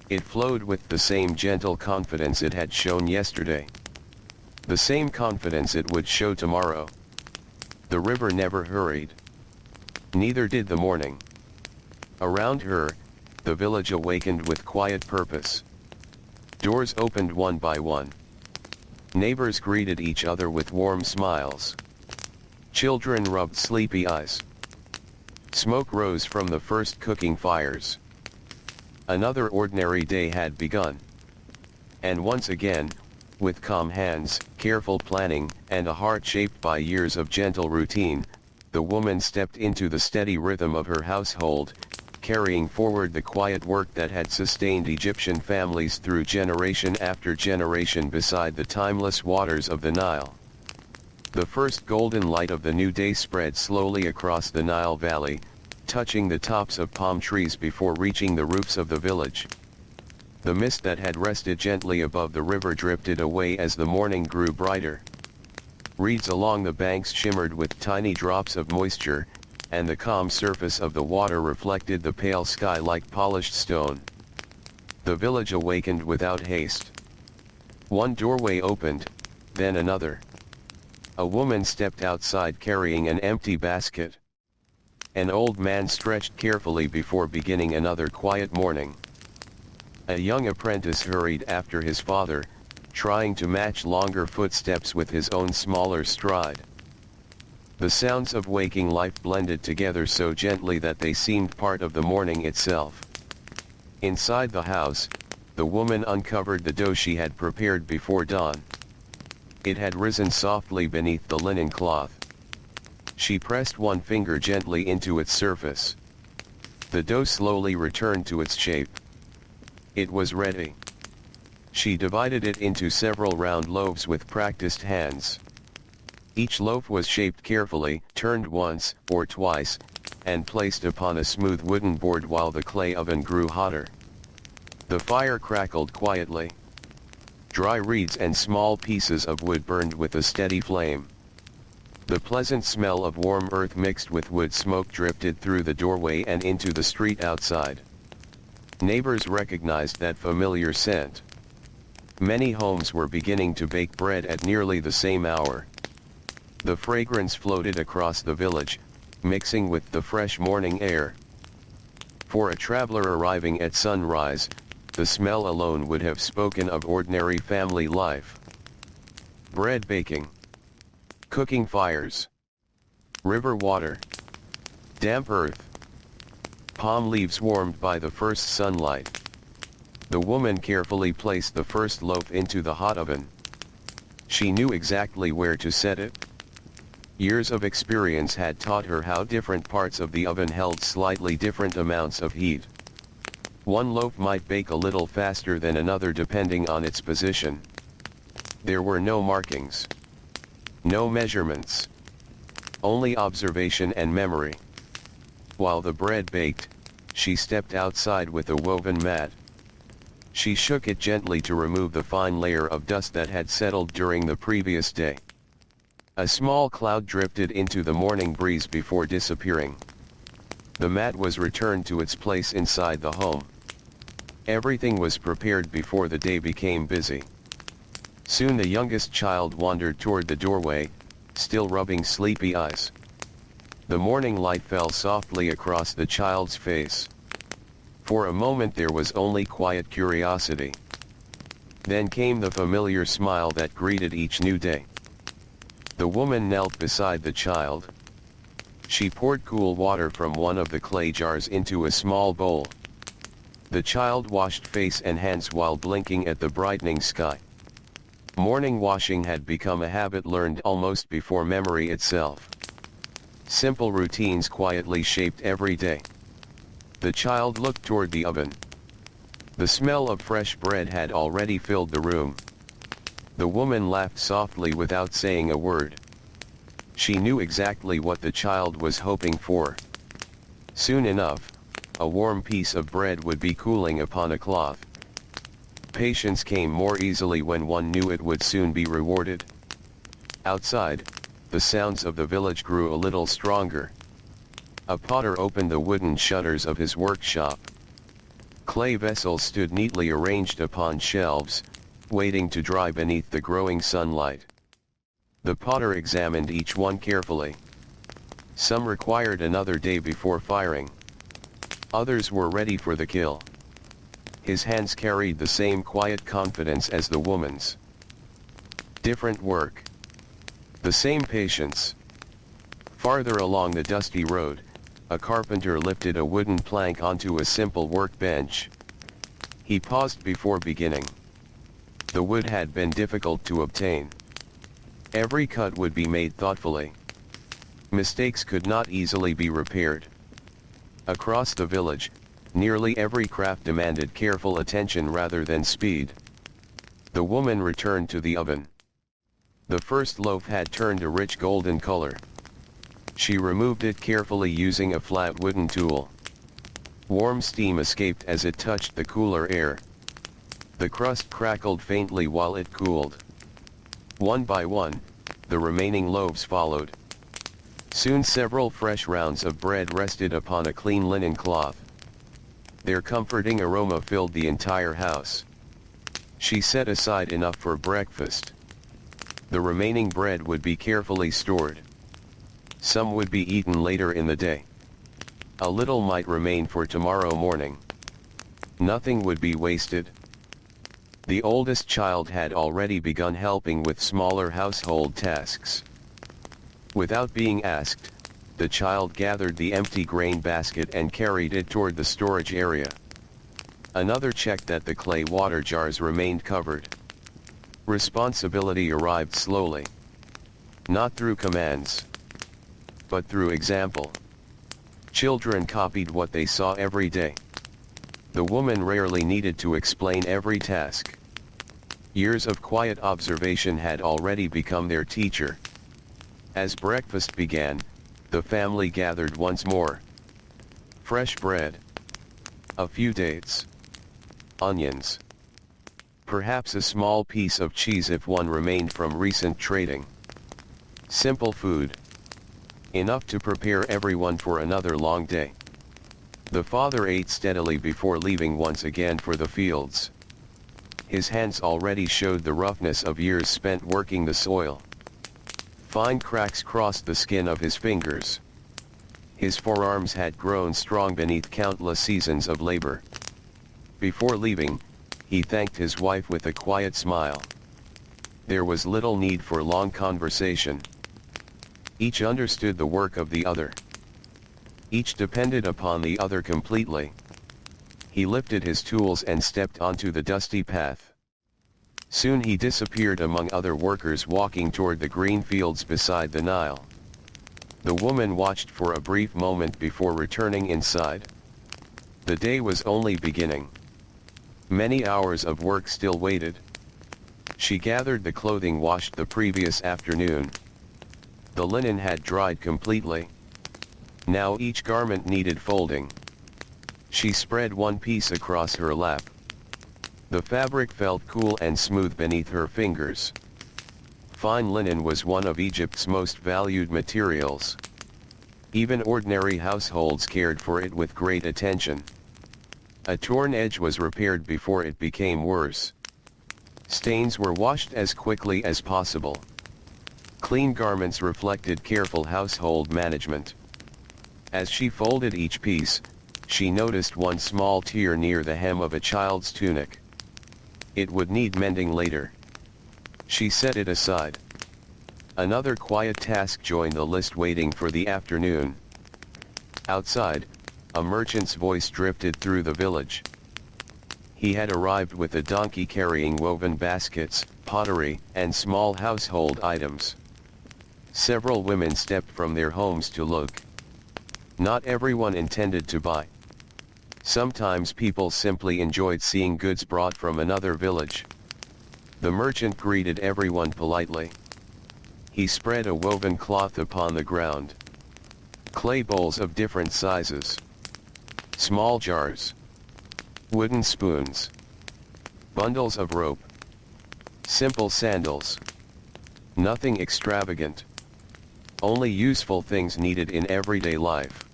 It flowed with the same gentle confidence it had shown yesterday. The same confidence it would show tomorrow. The river never hurried. Neither did the morning. Around her, the village awakened with quiet purpose. Doors opened one by one. Neighbors greeted each other with warm smiles. Children rubbed sleepy eyes. Smoke rose from the first cooking fires. Another ordinary day had begun. And once again, with calm hands, careful planning, and a heart shaped by years of gentle routine, the woman stepped into the steady rhythm of her household, carrying forward the quiet work that had sustained Egyptian families through generation after generation beside the timeless waters of the Nile. The first golden light of the new day spread slowly across the Nile Valley, touching the tops of palm trees before reaching the roofs of the village. The mist that had rested gently above the river drifted away as the morning grew brighter. Reeds along the banks shimmered with tiny drops of moisture, and the calm surface of the water reflected the pale sky like polished stone. The village awakened without haste. One doorway opened, then another. A woman stepped outside carrying an empty basket. An old man stretched carefully before beginning another quiet morning. A young apprentice hurried after his father, trying to match longer footsteps with his own smaller stride. The sounds of waking life blended together so gently that they seemed part of the morning itself. Inside the house, the woman uncovered the dough she had prepared before dawn. It had risen softly beneath the linen cloth. She pressed one finger gently into its surface. The dough slowly returned to its shape. It was ready. She divided it into several round loaves with practiced hands. Each loaf was shaped carefully, turned once or twice, and placed upon a smooth wooden board while the clay oven grew hotter. The fire crackled quietly. Dry reeds and small pieces of wood burned with a steady flame. The pleasant smell of warm earth mixed with wood smoke drifted through the doorway and into the street outside. Neighbors recognized that familiar scent. Many homes were beginning to bake bread at nearly the same hour. The fragrance floated across the village, mixing with the fresh morning air. For a traveler arriving at sunrise, the smell alone would have spoken of ordinary family life. Bread baking. Cooking fires. River water. Damp earth. Palm leaves warmed by the first sunlight. The woman carefully placed the first loaf into the hot oven. She knew exactly where to set it. Years of experience had taught her how different parts of the oven held slightly different amounts of heat. One loaf might bake a little faster than another depending on its position. There were no markings. No measurements. Only observation and memory. While the bread baked, she stepped outside with a woven mat. She shook it gently to remove the fine layer of dust that had settled during the previous day. A small cloud drifted into the morning breeze before disappearing. The mat was returned to its place inside the home. Everything was prepared before the day became busy. Soon the youngest child wandered toward the doorway, still rubbing sleepy eyes. The morning light fell softly across the child's face. For a moment there was only quiet curiosity. Then came the familiar smile that greeted each new day. The woman knelt beside the child. She poured cool water from one of the clay jars into a small bowl. The child washed face and hands while blinking at the brightening sky. Morning washing had become a habit learned almost before memory itself. Simple routines quietly shaped every day. The child looked toward the oven. The smell of fresh bread had already filled the room. The woman laughed softly without saying a word. She knew exactly what the child was hoping for. Soon enough, a warm piece of bread would be cooling upon a cloth. Patience came more easily when one knew it would soon be rewarded. Outside, the sounds of the village grew a little stronger. A potter opened the wooden shutters of his workshop. Clay vessels stood neatly arranged upon shelves, waiting to dry beneath the growing sunlight. The potter examined each one carefully. Some required another day before firing. Others were ready for the kill. His hands carried the same quiet confidence as the woman's. Different work. The same patience. Farther along the dusty road, a carpenter lifted a wooden plank onto a simple workbench. He paused before beginning. The wood had been difficult to obtain. Every cut would be made thoughtfully. Mistakes could not easily be repaired. Across the village, nearly every craft demanded careful attention rather than speed. The woman returned to the oven. The first loaf had turned a rich golden color. She removed it carefully using a flat wooden tool. Warm steam escaped as it touched the cooler air. The crust crackled faintly while it cooled. One by one, the remaining loaves followed. Soon several fresh rounds of bread rested upon a clean linen cloth. Their comforting aroma filled the entire house. She set aside enough for breakfast. The remaining bread would be carefully stored. Some would be eaten later in the day. A little might remain for tomorrow morning. Nothing would be wasted. The oldest child had already begun helping with smaller household tasks. Without being asked, the child gathered the empty grain basket and carried it toward the storage area. Another checked that the clay water jars remained covered. Responsibility arrived slowly. Not through commands, but through example. Children copied what they saw every day. The woman rarely needed to explain every task. Years of quiet observation had already become their teacher. As breakfast began, the family gathered once more. Fresh bread. A few dates. Onions. Perhaps a small piece of cheese if one remained from recent trading. Simple food. Enough to prepare everyone for another long day. The father ate steadily before leaving once again for the fields. His hands already showed the roughness of years spent working the soil. Fine cracks crossed the skin of his fingers. His forearms had grown strong beneath countless seasons of labor. Before leaving, he thanked his wife with a quiet smile. There was little need for long conversation. Each understood the work of the other. Each depended upon the other completely. He lifted his tools and stepped onto the dusty path. Soon he disappeared among other workers walking toward the green fields beside the Nile. The woman watched for a brief moment before returning inside. The day was only beginning. Many hours of work still waited. She gathered the clothing washed the previous afternoon. The linen had dried completely. Now each garment needed folding. She spread one piece across her lap. The fabric felt cool and smooth beneath her fingers. Fine linen was one of Egypt's most valued materials. Even ordinary households cared for it with great attention. A torn edge was repaired before it became worse. Stains were washed as quickly as possible. Clean garments reflected careful household management. As she folded each piece, she noticed one small tear near the hem of a child's tunic. It would need mending later. She set it aside. Another quiet task joined the list waiting for the afternoon. Outside, a merchant's voice drifted through the village. He had arrived with a donkey carrying woven baskets, pottery, and small household items. Several women stepped from their homes to look. Not everyone intended to buy. Sometimes people simply enjoyed seeing goods brought from another village. The merchant greeted everyone politely. He spread a woven cloth upon the ground. Clay bowls of different sizes. Small jars. Wooden spoons. Bundles of rope. Simple sandals. Nothing extravagant. Only useful things needed in everyday life.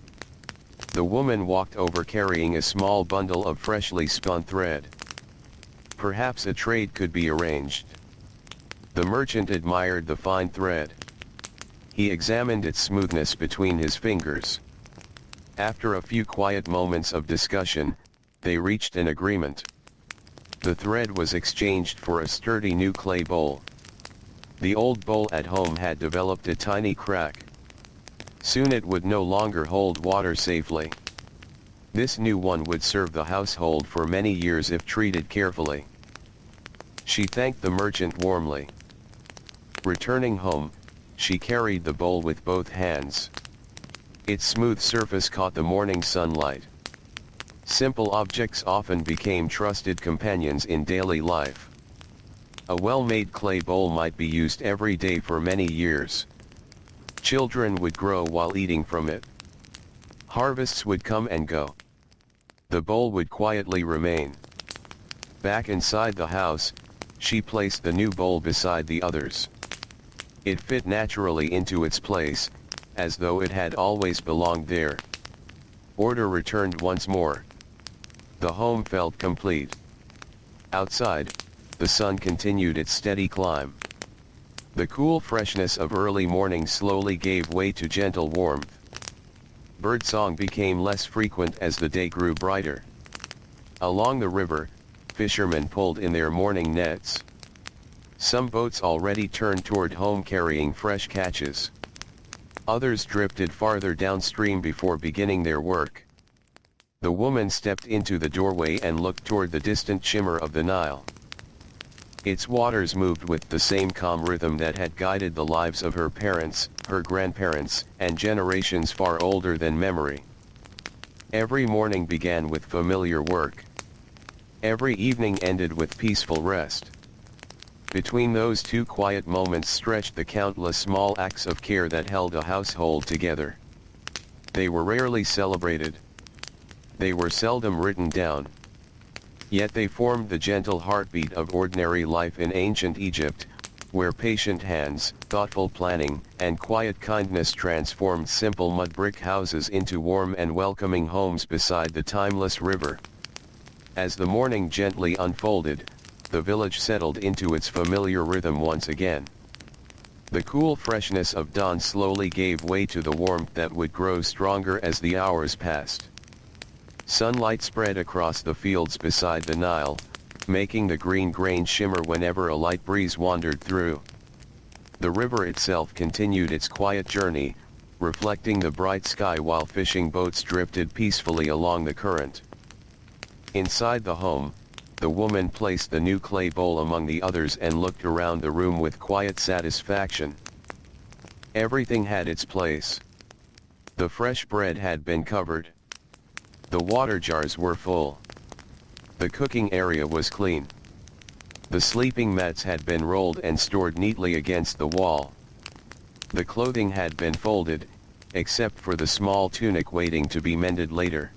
The woman walked over carrying a small bundle of freshly spun thread. Perhaps a trade could be arranged. The merchant admired the fine thread. He examined its smoothness between his fingers. After a few quiet moments of discussion, they reached an agreement. The thread was exchanged for a sturdy new clay bowl. The old bowl at home had developed a tiny crack. Soon it would no longer hold water safely. This new one would serve the household for many years if treated carefully. She thanked the merchant warmly. Returning home, she carried the bowl with both hands. Its smooth surface caught the morning sunlight. Simple objects often became trusted companions in daily life. A well-made clay bowl might be used every day for many years. Children would grow while eating from it. Harvests would come and go. The bowl would quietly remain. Back inside the house, she placed the new bowl beside the others. It fit naturally into its place, as though it had always belonged there. Order returned once more. The home felt complete. Outside, the sun continued its steady climb. The cool freshness of early morning slowly gave way to gentle warmth. Birdsong became less frequent as the day grew brighter. Along the river, fishermen pulled in their morning nets. Some boats already turned toward home carrying fresh catches. Others drifted farther downstream before beginning their work. The woman stepped into the doorway and looked toward the distant shimmer of the Nile. Its waters moved with the same calm rhythm that had guided the lives of her parents, her grandparents, and generations far older than memory. Every morning began with familiar work. Every evening ended with peaceful rest. Between those two quiet moments stretched the countless small acts of care that held a household together. They were rarely celebrated. They were seldom written down. Yet they formed the gentle heartbeat of ordinary life in ancient Egypt, where patient hands, thoughtful planning, and quiet kindness transformed simple mud brick houses into warm and welcoming homes beside the timeless river. As the morning gently unfolded, the village settled into its familiar rhythm once again. The cool freshness of dawn slowly gave way to the warmth that would grow stronger as the hours passed. Sunlight spread across the fields beside the Nile, making the green grain shimmer whenever a light breeze wandered through. The river itself continued its quiet journey, reflecting the bright sky while fishing boats drifted peacefully along the current. Inside the home, the woman placed the new clay bowl among the others and looked around the room with quiet satisfaction. Everything had its place. The fresh bread had been covered. The water jars were full. The cooking area was clean. The sleeping mats had been rolled and stored neatly against the wall. The clothing had been folded, except for the small tunic waiting to be mended later.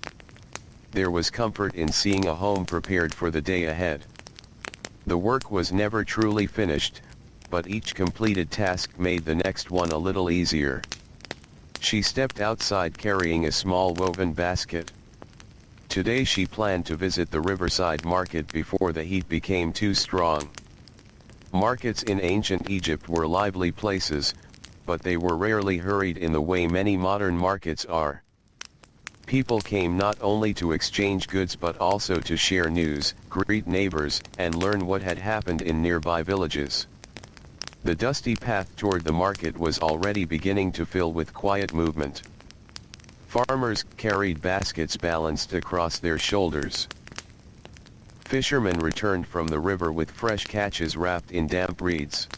There was comfort in seeing a home prepared for the day ahead. The work was never truly finished, but each completed task made the next one a little easier. She stepped outside carrying a small woven basket. Today she planned to visit the riverside market before the heat became too strong. Markets in ancient Egypt were lively places, but they were rarely hurried in the way many modern markets are. People came not only to exchange goods but also to share news, greet neighbors, and learn what had happened in nearby villages. The dusty path toward the market was already beginning to fill with quiet movement. Farmers carried baskets balanced across their shoulders. Fishermen returned from the river with fresh catches wrapped in damp reeds.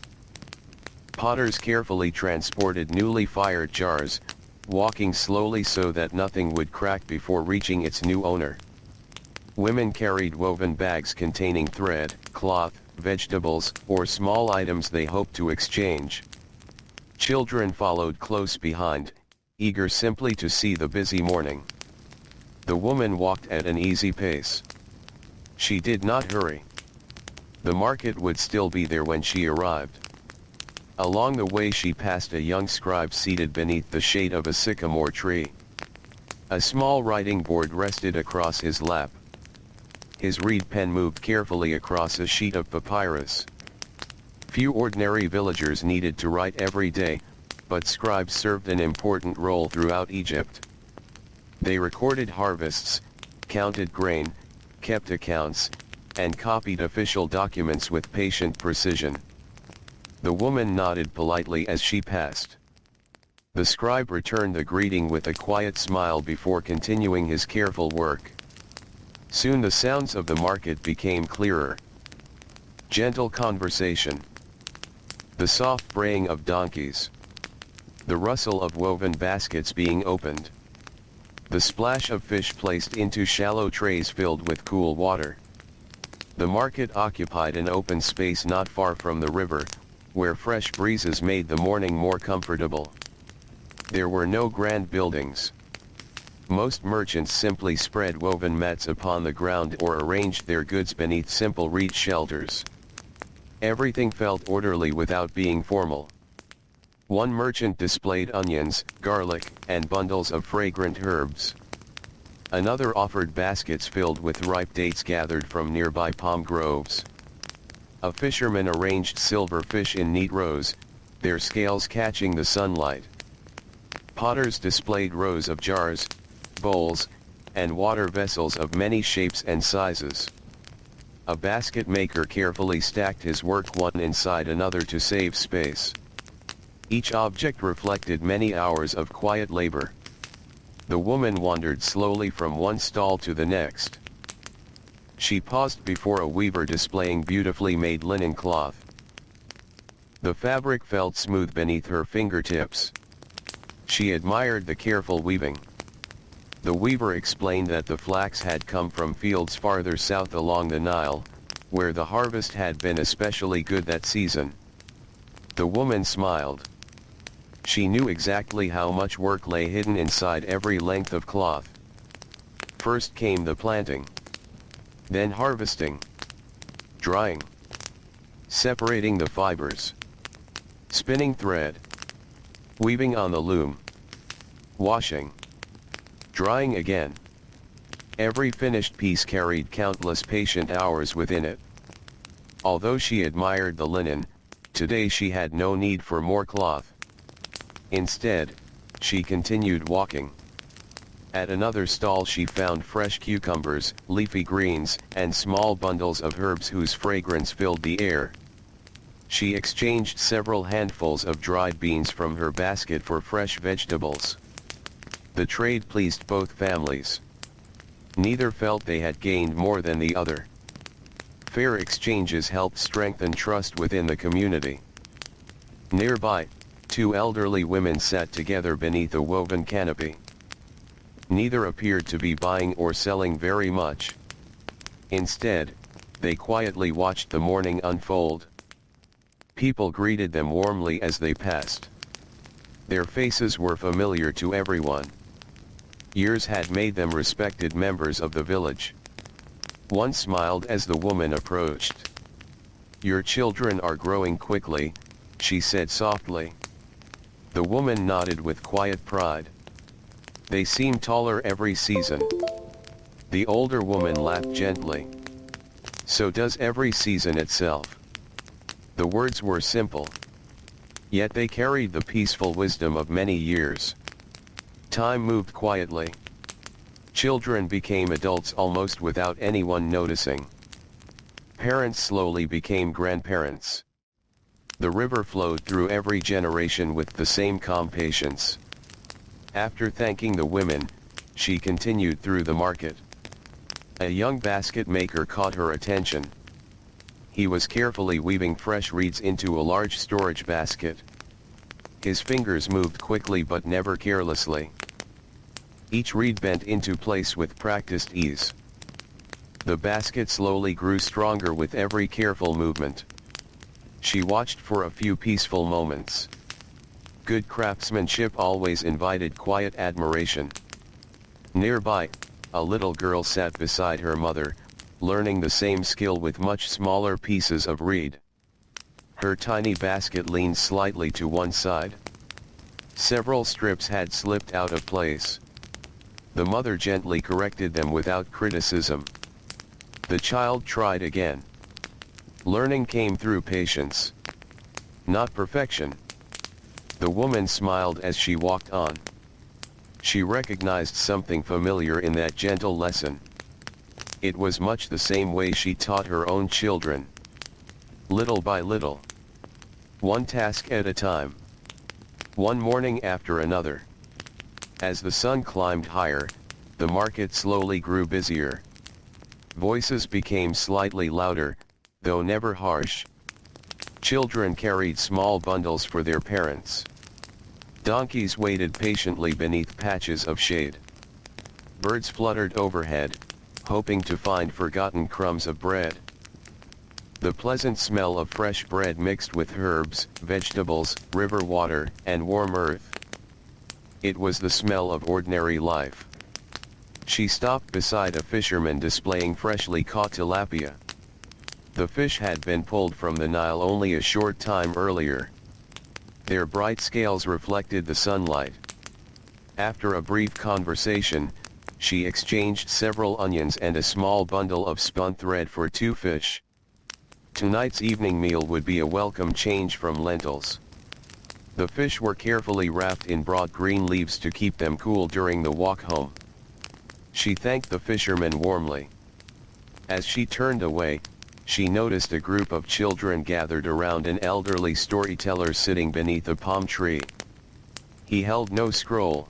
Potters carefully transported newly fired jars, walking slowly so that nothing would crack before reaching its new owner. Women carried woven bags containing thread, cloth, vegetables, or small items they hoped to exchange. Children followed close behind, eager simply to see the busy morning. The woman walked at an easy pace. She did not hurry. The market would still be there when she arrived. Along the way she passed a young scribe seated beneath the shade of a sycamore tree. A small writing board rested across his lap. His reed pen moved carefully across a sheet of papyrus. Few ordinary villagers needed to write every day, but scribes served an important role throughout Egypt. They recorded harvests, counted grain, kept accounts, and copied official documents with patient precision. The woman nodded politely as she passed. The scribe returned the greeting with a quiet smile before continuing his careful work. Soon the sounds of the market became clearer. Gentle conversation. The soft braying of donkeys. The rustle of woven baskets being opened. The splash of fish placed into shallow trays filled with cool water. The market occupied an open space not far from the river, where fresh breezes made the morning more comfortable. There were no grand buildings. Most merchants simply spread woven mats upon the ground or arranged their goods beneath simple reed shelters. Everything felt orderly without being formal. One merchant displayed onions, garlic, and bundles of fragrant herbs. Another offered baskets filled with ripe dates gathered from nearby palm groves. A fisherman arranged silver fish in neat rows, their scales catching the sunlight. Potters displayed rows of jars, bowls, and water vessels of many shapes and sizes. A basket maker carefully stacked his work one inside another to save space. Each object reflected many hours of quiet labor. The woman wandered slowly from one stall to the next. She paused before a weaver displaying beautifully made linen cloth. The fabric felt smooth beneath her fingertips. She admired the careful weaving. The weaver explained that the flax had come from fields farther south along the Nile, where the harvest had been especially good that season. The woman smiled. She knew exactly how much work lay hidden inside every length of cloth. First came the planting. Then harvesting. Drying. Separating the fibers. Spinning thread. Weaving on the loom. Washing. Drying again. Every finished piece carried countless patient hours within it. Although she admired the linen, today she had no need for more cloth. Instead, she continued walking. At another stall she found fresh cucumbers, leafy greens, and small bundles of herbs whose fragrance filled the air. She exchanged several handfuls of dried beans from her basket for fresh vegetables. The trade pleased both families. Neither felt they had gained more than the other. Fair exchanges helped strengthen trust within the community. Nearby, two elderly women sat together beneath a woven canopy. Neither appeared to be buying or selling very much. Instead, they quietly watched the morning unfold. People greeted them warmly as they passed. Their faces were familiar to everyone. Years had made them respected members of the village. One smiled as the woman approached. "Your children are growing quickly," she said softly. The woman nodded with quiet pride. "They seem taller every season." The older woman laughed gently. "So does every season itself." The words were simple. Yet they carried the peaceful wisdom of many years. Time moved quietly. Children became adults almost without anyone noticing. Parents slowly became grandparents. The river flowed through every generation with the same calm patience. After thanking the women, she continued through the market. A young basket maker caught her attention. He was carefully weaving fresh reeds into a large storage basket. His fingers moved quickly but never carelessly. Each reed bent into place with practiced ease. The basket slowly grew stronger with every careful movement. She watched for a few peaceful moments. Good craftsmanship always invited quiet admiration. Nearby, a little girl sat beside her mother, learning the same skill with much smaller pieces of reed. Her tiny basket leaned slightly to one side. Several strips had slipped out of place. The mother gently corrected them without criticism. The child tried again. Learning came through patience, not perfection. The woman smiled as she walked on. She recognized something familiar in that gentle lesson. It was much the same way she taught her own children. Little by little. One task at a time. One morning after another. As the sun climbed higher, the market slowly grew busier. Voices became slightly louder, though never harsh. Children carried small bundles for their parents. Donkeys waited patiently beneath patches of shade. Birds fluttered overhead, hoping to find forgotten crumbs of bread. The pleasant smell of fresh bread mixed with herbs, vegetables, river water, and warm earth. It was the smell of ordinary life. She stopped beside a fisherman displaying freshly caught tilapia. The fish had been pulled from the Nile only a short time earlier. Their bright scales reflected the sunlight. After a brief conversation, she exchanged several onions and a small bundle of spun thread for 2 fish. Tonight's evening meal would be a welcome change from lentils. The fish were carefully wrapped in broad green leaves to keep them cool during the walk home. She thanked the fisherman warmly. As she turned away, she noticed a group of children gathered around an elderly storyteller sitting beneath a palm tree. He held no scroll.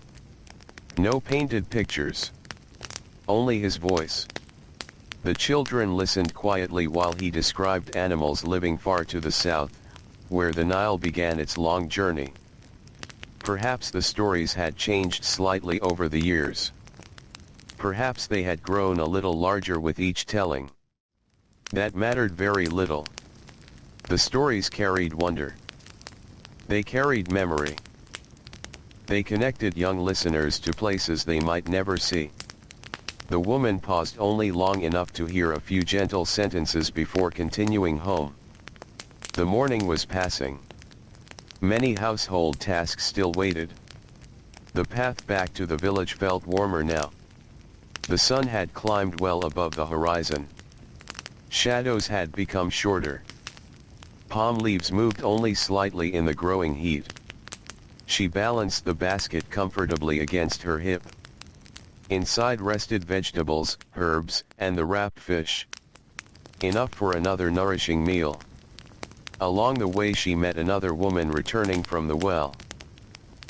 No painted pictures. Only his voice. The children listened quietly while he described animals living far to the south, where the Nile began its long journey. Perhaps the stories had changed slightly over the years. Perhaps they had grown a little larger with each telling. That mattered very little. The stories carried wonder. They carried memory. They connected young listeners to places they might never see. The woman paused only long enough to hear a few gentle sentences before continuing home. The morning was passing. Many household tasks still waited. The path back to the village felt warmer now. The sun had climbed well above the horizon. Shadows had become shorter. Palm leaves moved only slightly in the growing heat. She balanced the basket comfortably against her hip. Inside rested vegetables, herbs, and the wrapped fish. Enough for another nourishing meal. Along the way she met another woman returning from the well.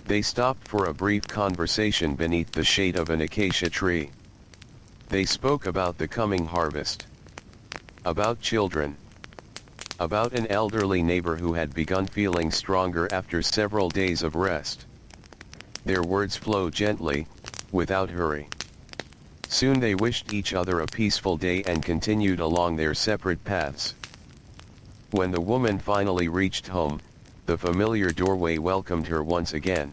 They stopped for a brief conversation beneath the shade of an acacia tree. They spoke about the coming harvest. About children. About an elderly neighbor who had begun feeling stronger after several days of rest. Their words flowed gently, without hurry. Soon they wished each other a peaceful day and continued along their separate paths. When the woman finally reached home, the familiar doorway welcomed her once again.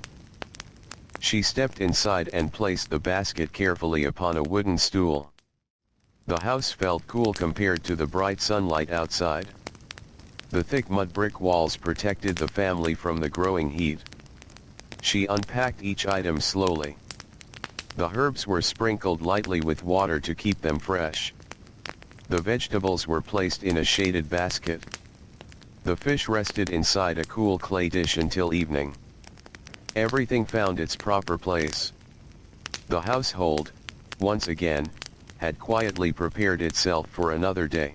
She stepped inside and placed the basket carefully upon a wooden stool. The house felt cool compared to the bright sunlight outside. The thick mud brick walls protected the family from the growing heat. She unpacked each item slowly. The herbs were sprinkled lightly with water to keep them fresh. The vegetables were placed in a shaded basket. The fish rested inside a cool clay dish until evening. Everything found its proper place. The household, once again, had quietly prepared itself for another day.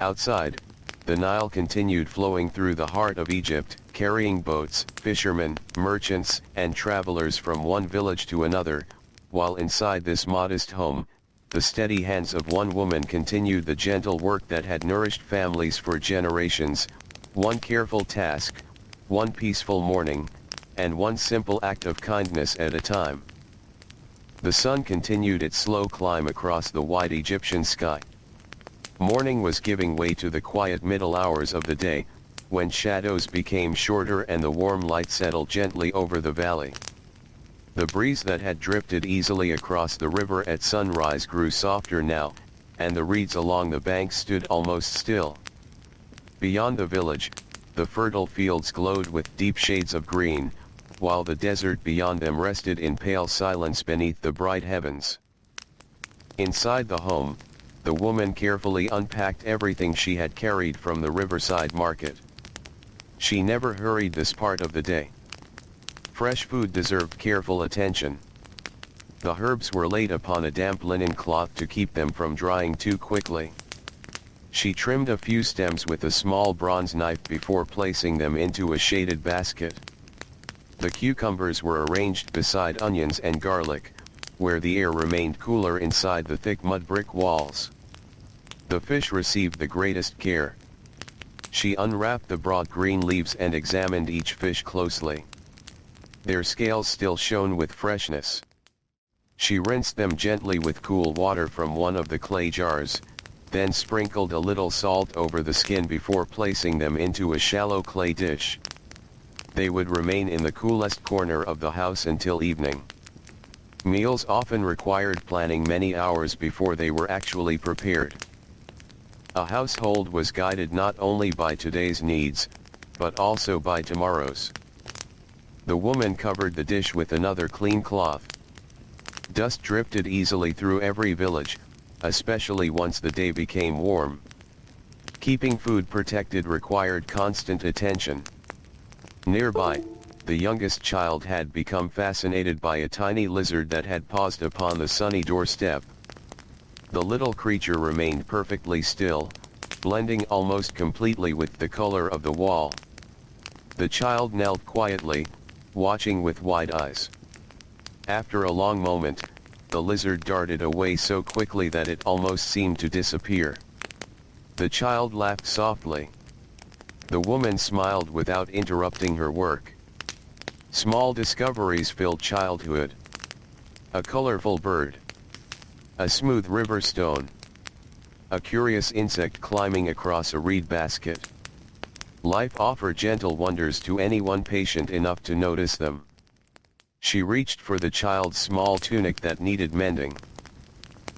Outside, the Nile continued flowing through the heart of Egypt, carrying boats, fishermen, merchants, and travelers from one village to another, while inside this modest home, the steady hands of one woman continued the gentle work that had nourished families for generations, one careful task, one peaceful morning, and one simple act of kindness at a time. The sun continued its slow climb across the wide Egyptian sky. Morning was giving way to the quiet middle hours of the day, when shadows became shorter and the warm light settled gently over the valley. The breeze that had drifted easily across the river at sunrise grew softer now, and the reeds along the banks stood almost still. Beyond the village, the fertile fields glowed with deep shades of green, while the desert beyond them rested in pale silence beneath the bright heavens. Inside the home, the woman carefully unpacked everything she had carried from the riverside market. She never hurried this part of the day. Fresh food deserved careful attention. The herbs were laid upon a damp linen cloth to keep them from drying too quickly. She trimmed a few stems with a small bronze knife before placing them into a shaded basket. The cucumbers were arranged beside onions and garlic, where the air remained cooler inside the thick mud brick walls. The fish received the greatest care. She unwrapped the broad green leaves and examined each fish closely. Their scales still shone with freshness. She rinsed them gently with cool water from one of the clay jars, then sprinkled a little salt over the skin before placing them into a shallow clay dish. They would remain in the coolest corner of the house until evening. Meals often required planning many hours before they were actually prepared. A household was guided not only by today's needs, but also by tomorrow's. The woman covered the dish with another clean cloth. Dust drifted easily through every village, especially once the day became warm. Keeping food protected required constant attention. Nearby, the youngest child had become fascinated by a tiny lizard that had paused upon the sunny doorstep. The little creature remained perfectly still, blending almost completely with the color of the wall. The child knelt quietly, watching with wide eyes. After a long moment, the lizard darted away so quickly that it almost seemed to disappear. The child laughed softly. The woman smiled without interrupting her work. Small discoveries filled childhood. A colorful bird. A smooth river stone. A curious insect climbing across a reed basket. Life offered gentle wonders to anyone patient enough to notice them. She reached for the child's small tunic that needed mending.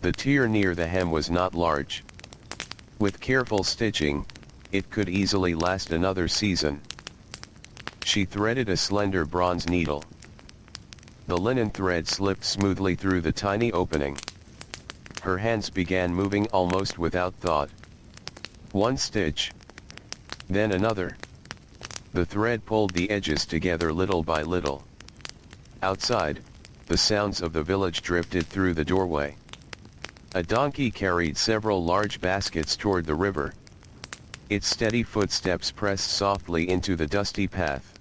The tear near the hem was not large. With careful stitching, it could easily last another season. She threaded a slender bronze needle. The linen thread slipped smoothly through the tiny opening. Her hands began moving almost without thought. One stitch. Then another. The thread pulled the edges together little by little. Outside, the sounds of the village drifted through the doorway. A donkey carried several large baskets toward the river. Its steady footsteps pressed softly into the dusty path.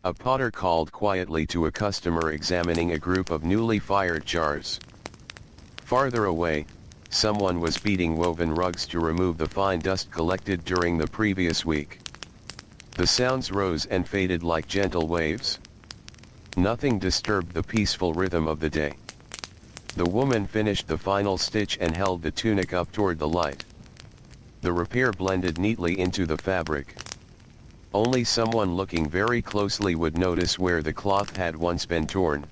A potter called quietly to a customer examining a group of newly fired jars. Farther away, someone was beating woven rugs to remove the fine dust collected during the previous week. The sounds rose and faded like gentle waves. Nothing disturbed the peaceful rhythm of the day. The woman finished the final stitch and held the tunic up toward the light. The repair blended neatly into the fabric. Only someone looking very closely would notice where the cloth had once been torn.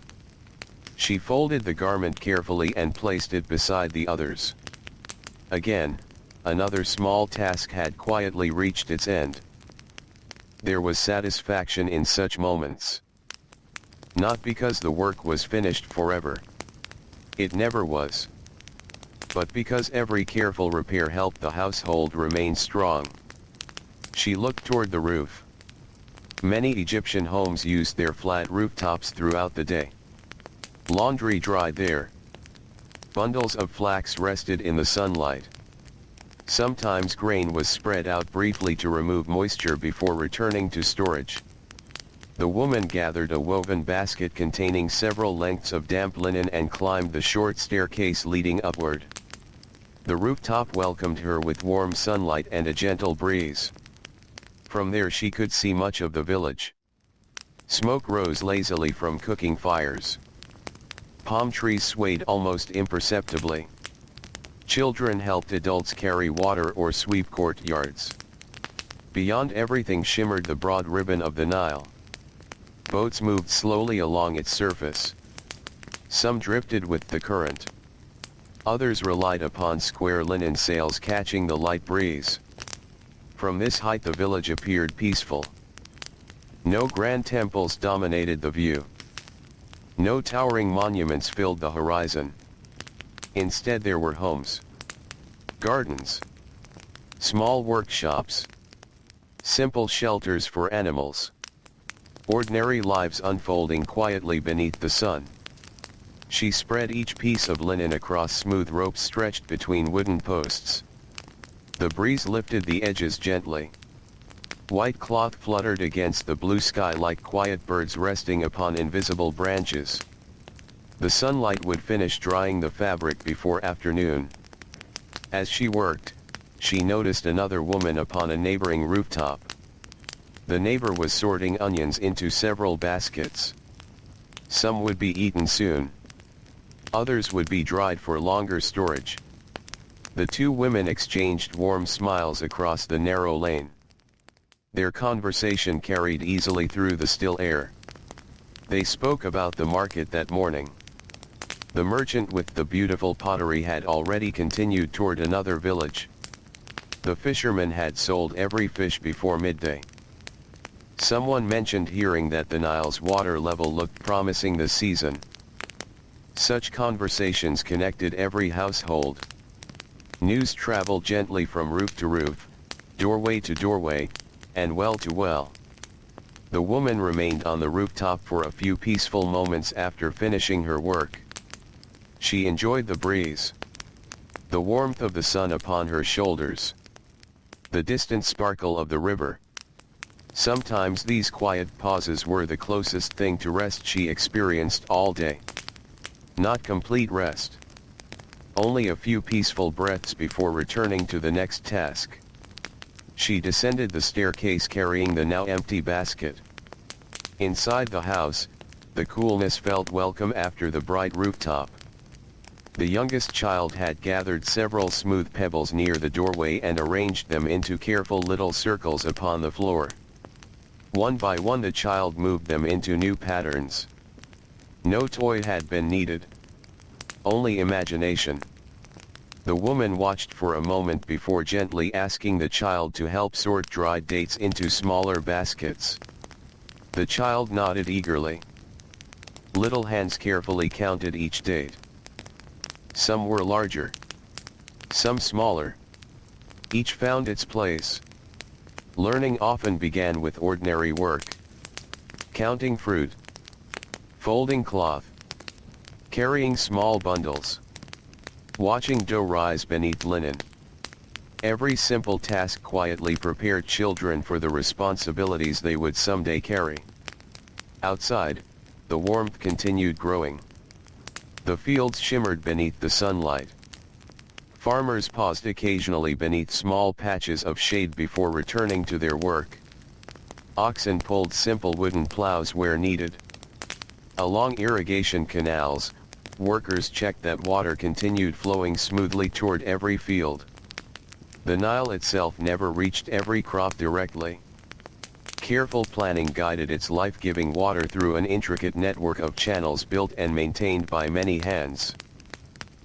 She folded the garment carefully and placed it beside the others. Again, another small task had quietly reached its end. There was satisfaction in such moments. Not because the work was finished forever. It never was. But because every careful repair helped the household remain strong. She looked toward the roof. Many Egyptian homes used their flat rooftops throughout the day. Laundry dried there. Bundles of flax rested in the sunlight. Sometimes grain was spread out briefly to remove moisture before returning to storage. The woman gathered a woven basket containing several lengths of damp linen and climbed the short staircase leading upward. The rooftop welcomed her with warm sunlight and a gentle breeze. From there she could see much of the village. Smoke rose lazily from cooking fires. Palm trees swayed almost imperceptibly. Children helped adults carry water or sweep courtyards. Beyond everything shimmered the broad ribbon of the Nile. Boats moved slowly along its surface. Some drifted with the current. Others relied upon square linen sails catching the light breeze. From this height the village appeared peaceful. No grand temples dominated the view. No towering monuments filled the horizon. Instead there were homes, gardens, small workshops, simple shelters for animals. Ordinary lives unfolding quietly beneath the sun. She spread each piece of linen across smooth ropes stretched between wooden posts. The breeze lifted the edges gently. White cloth fluttered against the blue sky like quiet birds resting upon invisible branches. The sunlight would finish drying the fabric before afternoon. As she worked, she noticed another woman upon a neighboring rooftop. The neighbor was sorting onions into several baskets. Some would be eaten soon. Others would be dried for longer storage. The two women exchanged warm smiles across the narrow lane. Their conversation carried easily through the still air. They spoke about the market that morning. The merchant with the beautiful pottery had already continued toward another village. The fisherman had sold every fish before midday. Someone mentioned hearing that the Nile's water level looked promising this season. Such conversations connected every household. News traveled gently from roof to roof, doorway to doorway, and well to well. The woman remained on the rooftop for a few peaceful moments after finishing her work. She enjoyed the breeze, the warmth of the sun upon her shoulders, the distant sparkle of the river. Sometimes these quiet pauses were the closest thing to rest she experienced all day. Not complete rest. Only a few peaceful breaths before returning to the next task. She descended the staircase carrying the now empty basket. Inside the house, the coolness felt welcome after the bright rooftop. The youngest child had gathered several smooth pebbles near the doorway and arranged them into careful little circles upon the floor. One by one the child moved them into new patterns. No toy had been needed. Only imagination. The woman watched for a moment before gently asking the child to help sort dried dates into smaller baskets. The child nodded eagerly. Little hands carefully counted each date. Some were larger, some smaller. Each found its place. Learning often began with ordinary work. Counting fruit, folding cloth, carrying small bundles, watching dough rise beneath linen. Every simple task quietly prepared children for the responsibilities they would someday carry. Outside, the warmth continued growing. The fields shimmered beneath the sunlight. Farmers paused occasionally beneath small patches of shade before returning to their work. Oxen pulled simple wooden plows where needed. Along irrigation canals, workers checked that water continued flowing smoothly toward every field. The Nile itself never reached every crop directly. Careful planning guided its life-giving water through an intricate network of channels built and maintained by many hands.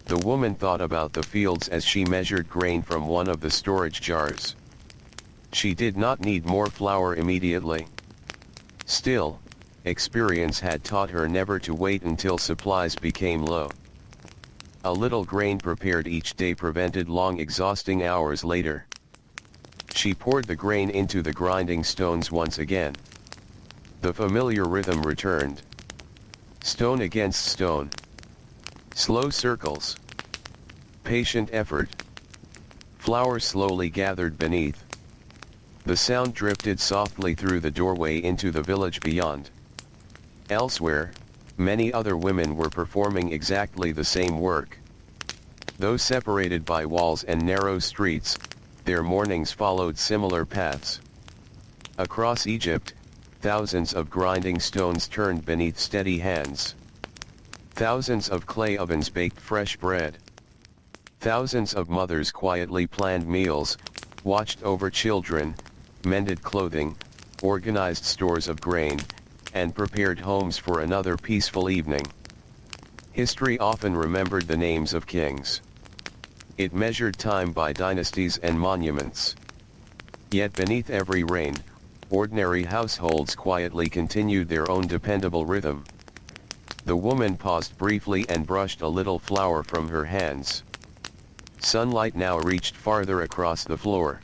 The woman thought about the fields as she measured grain from one of the storage jars. She did not need more flour immediately. Still, experience had taught her never to wait until supplies became low. A little grain prepared each day prevented long exhausting hours later. She poured the grain into the grinding stones once again. The familiar rhythm returned. Stone against stone. Slow circles. Patient effort. Flour slowly gathered beneath. The sound drifted softly through the doorway into the village beyond. Elsewhere, many other women were performing exactly the same work. Though separated by walls and narrow streets, their mornings followed similar paths. Across Egypt, thousands of grinding stones turned beneath steady hands. Thousands of clay ovens baked fresh bread. Thousands of mothers quietly planned meals, watched over children, mended clothing, organized stores of grain, and prepared homes for another peaceful evening. History often remembered the names of kings. It measured time by dynasties and monuments. Yet beneath every reign, ordinary households quietly continued their own dependable rhythm. The woman paused briefly and brushed a little flour from her hands. Sunlight now reached farther across the floor.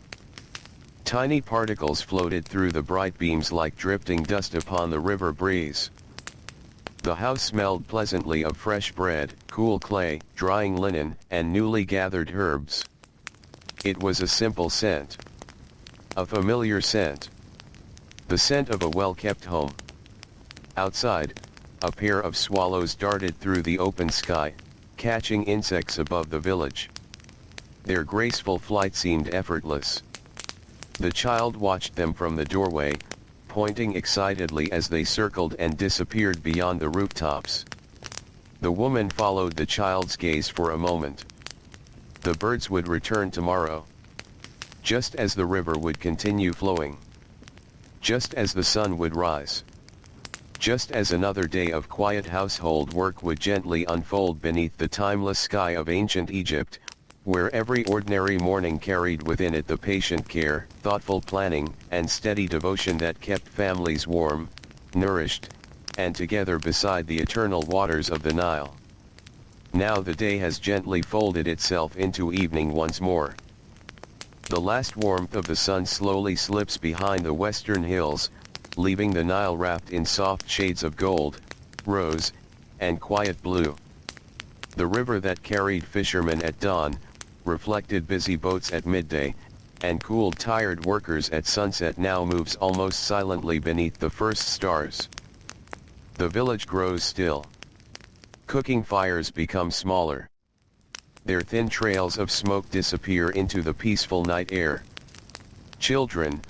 Tiny particles floated through the bright beams like drifting dust upon the river breeze. The house smelled pleasantly of fresh bread, cool clay, drying linen, and newly gathered herbs. It was a simple scent. A familiar scent. The scent of a well-kept home. Outside, a pair of swallows darted through the open sky, catching insects above the village. Their graceful flight seemed effortless. The child watched them from the doorway, pointing excitedly as they circled and disappeared beyond the rooftops. The woman followed the child's gaze for a moment. The birds would return tomorrow. Just as the river would continue flowing. Just as the sun would rise. Just as another day of quiet household work would gently unfold beneath the timeless sky of ancient Egypt, where every ordinary morning carried within it the patient care, thoughtful planning, and steady devotion that kept families warm, nourished, and together beside the eternal waters of the Nile. Now the day has gently folded itself into evening once more. The last warmth of the sun slowly slips behind the western hills, leaving the Nile wrapped in soft shades of gold, rose, and quiet blue. The river that carried fishermen at dawn, reflected busy boats at midday, and cooled tired workers at sunset now moves almost silently beneath the first stars. The village grows still. Cooking fires become smaller. Their thin trails of smoke disappear into the peaceful night air. Children,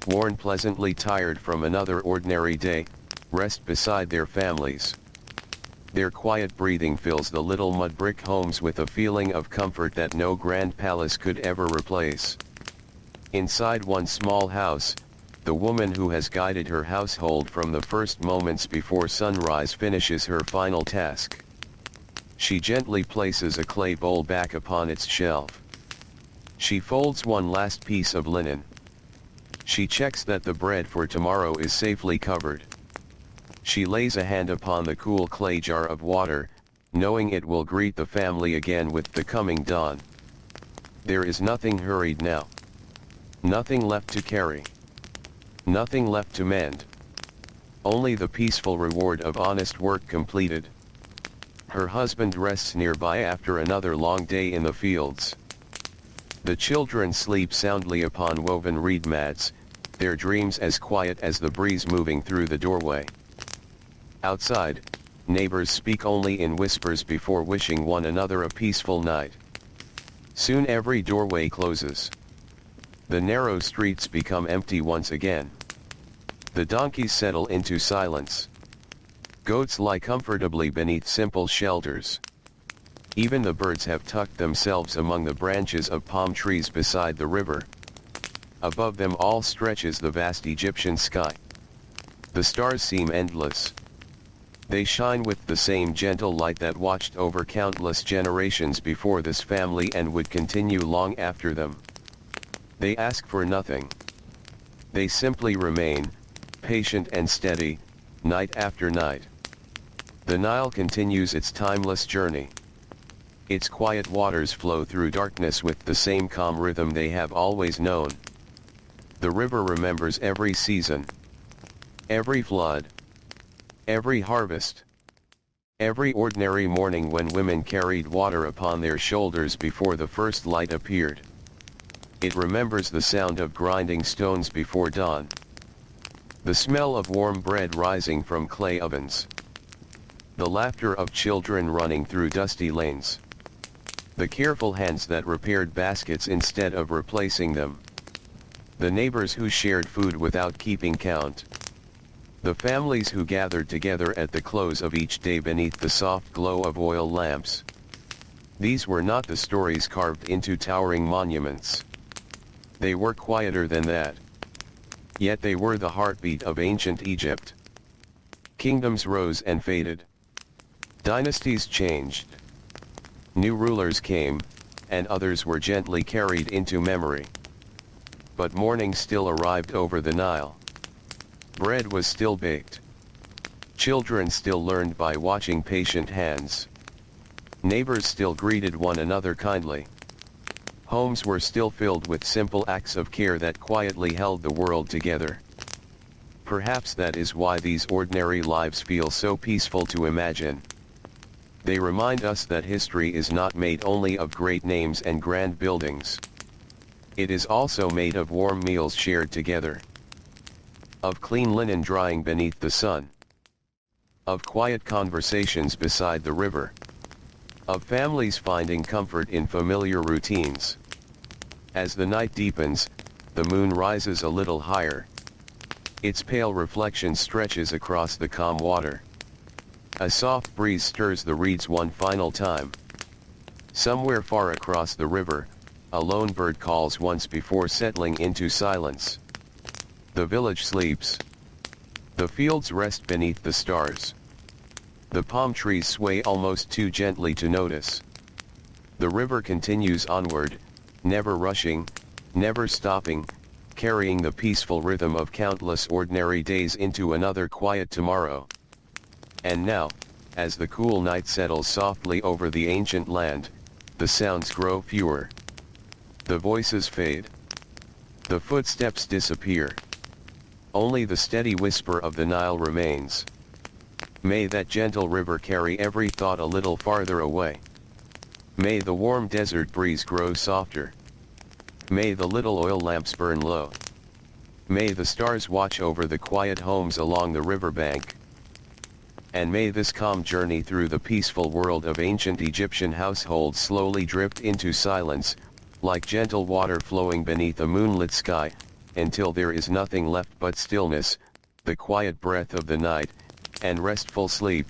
worn pleasantly tired from another ordinary day, rest beside their families. Their quiet breathing fills the little mud brick homes with a feeling of comfort that no grand palace could ever replace. Inside one small house, the woman who has guided her household from the first moments before sunrise finishes her final task. She gently places a clay bowl back upon its shelf. She folds one last piece of linen. She checks that the bread for tomorrow is safely covered. She lays a hand upon the cool clay jar of water, knowing it will greet the family again with the coming dawn. There is nothing hurried now. Nothing left to carry. Nothing left to mend. Only the peaceful reward of honest work completed. Her husband rests nearby after another long day in the fields. The children sleep soundly upon woven reed mats, their dreams as quiet as the breeze moving through the doorway. Outside, neighbors speak only in whispers before wishing one another a peaceful night. Soon every doorway closes. The narrow streets become empty once again. The donkeys settle into silence. Goats lie comfortably beneath simple shelters. Even the birds have tucked themselves among the branches of palm trees beside the river. Above them all stretches the vast Egyptian sky. The stars seem endless. They shine with the same gentle light that watched over countless generations before this family and would continue long after them. They ask for nothing. They simply remain, patient and steady, night after night. The Nile continues its timeless journey. Its quiet waters flow through darkness with the same calm rhythm they have always known. The river remembers every season, every flood, every harvest, every ordinary morning when women carried water upon their shoulders before the first light appeared. It remembers the sound of grinding stones before dawn, the smell of warm bread rising from clay ovens, the laughter of children running through dusty lanes, the careful hands that repaired baskets instead of replacing them, the neighbors who shared food without keeping count, the families who gathered together at the close of each day beneath the soft glow of oil lamps. These were not the stories carved into towering monuments. They were quieter than that. Yet they were the heartbeat of ancient Egypt. Kingdoms rose and faded. Dynasties changed. New rulers came, and others were gently carried into memory. But morning still arrived over the Nile. Bread was still baked. Children still learned by watching patient hands. Neighbors still greeted one another kindly. Homes were still filled with simple acts of care that quietly held the world together. Perhaps that is why these ordinary lives feel so peaceful to imagine. They remind us that history is not made only of great names and grand buildings. It is also made of warm meals shared together, of clean linen drying beneath the sun, of quiet conversations beside the river, of families finding comfort in familiar routines. As the night deepens, the moon rises a little higher. Its pale reflection stretches across the calm water. A soft breeze stirs the reeds one final time. Somewhere far across the river, a lone bird calls once before settling into silence. The village sleeps. The fields rest beneath the stars. The palm trees sway almost too gently to notice. The river continues onward, never rushing, never stopping, carrying the peaceful rhythm of countless ordinary days into another quiet tomorrow. And now, as the cool night settles softly over the ancient land, the sounds grow fewer. The voices fade. The footsteps disappear. Only the steady whisper of the Nile remains. May that gentle river carry every thought a little farther away. May the warm desert breeze grow softer. May the little oil lamps burn low. May the stars watch over the quiet homes along the riverbank. And may this calm journey through the peaceful world of ancient Egyptian households slowly drift into silence, like gentle water flowing beneath a moonlit sky, until there is nothing left but stillness, the quiet breath of the night, and restful sleep.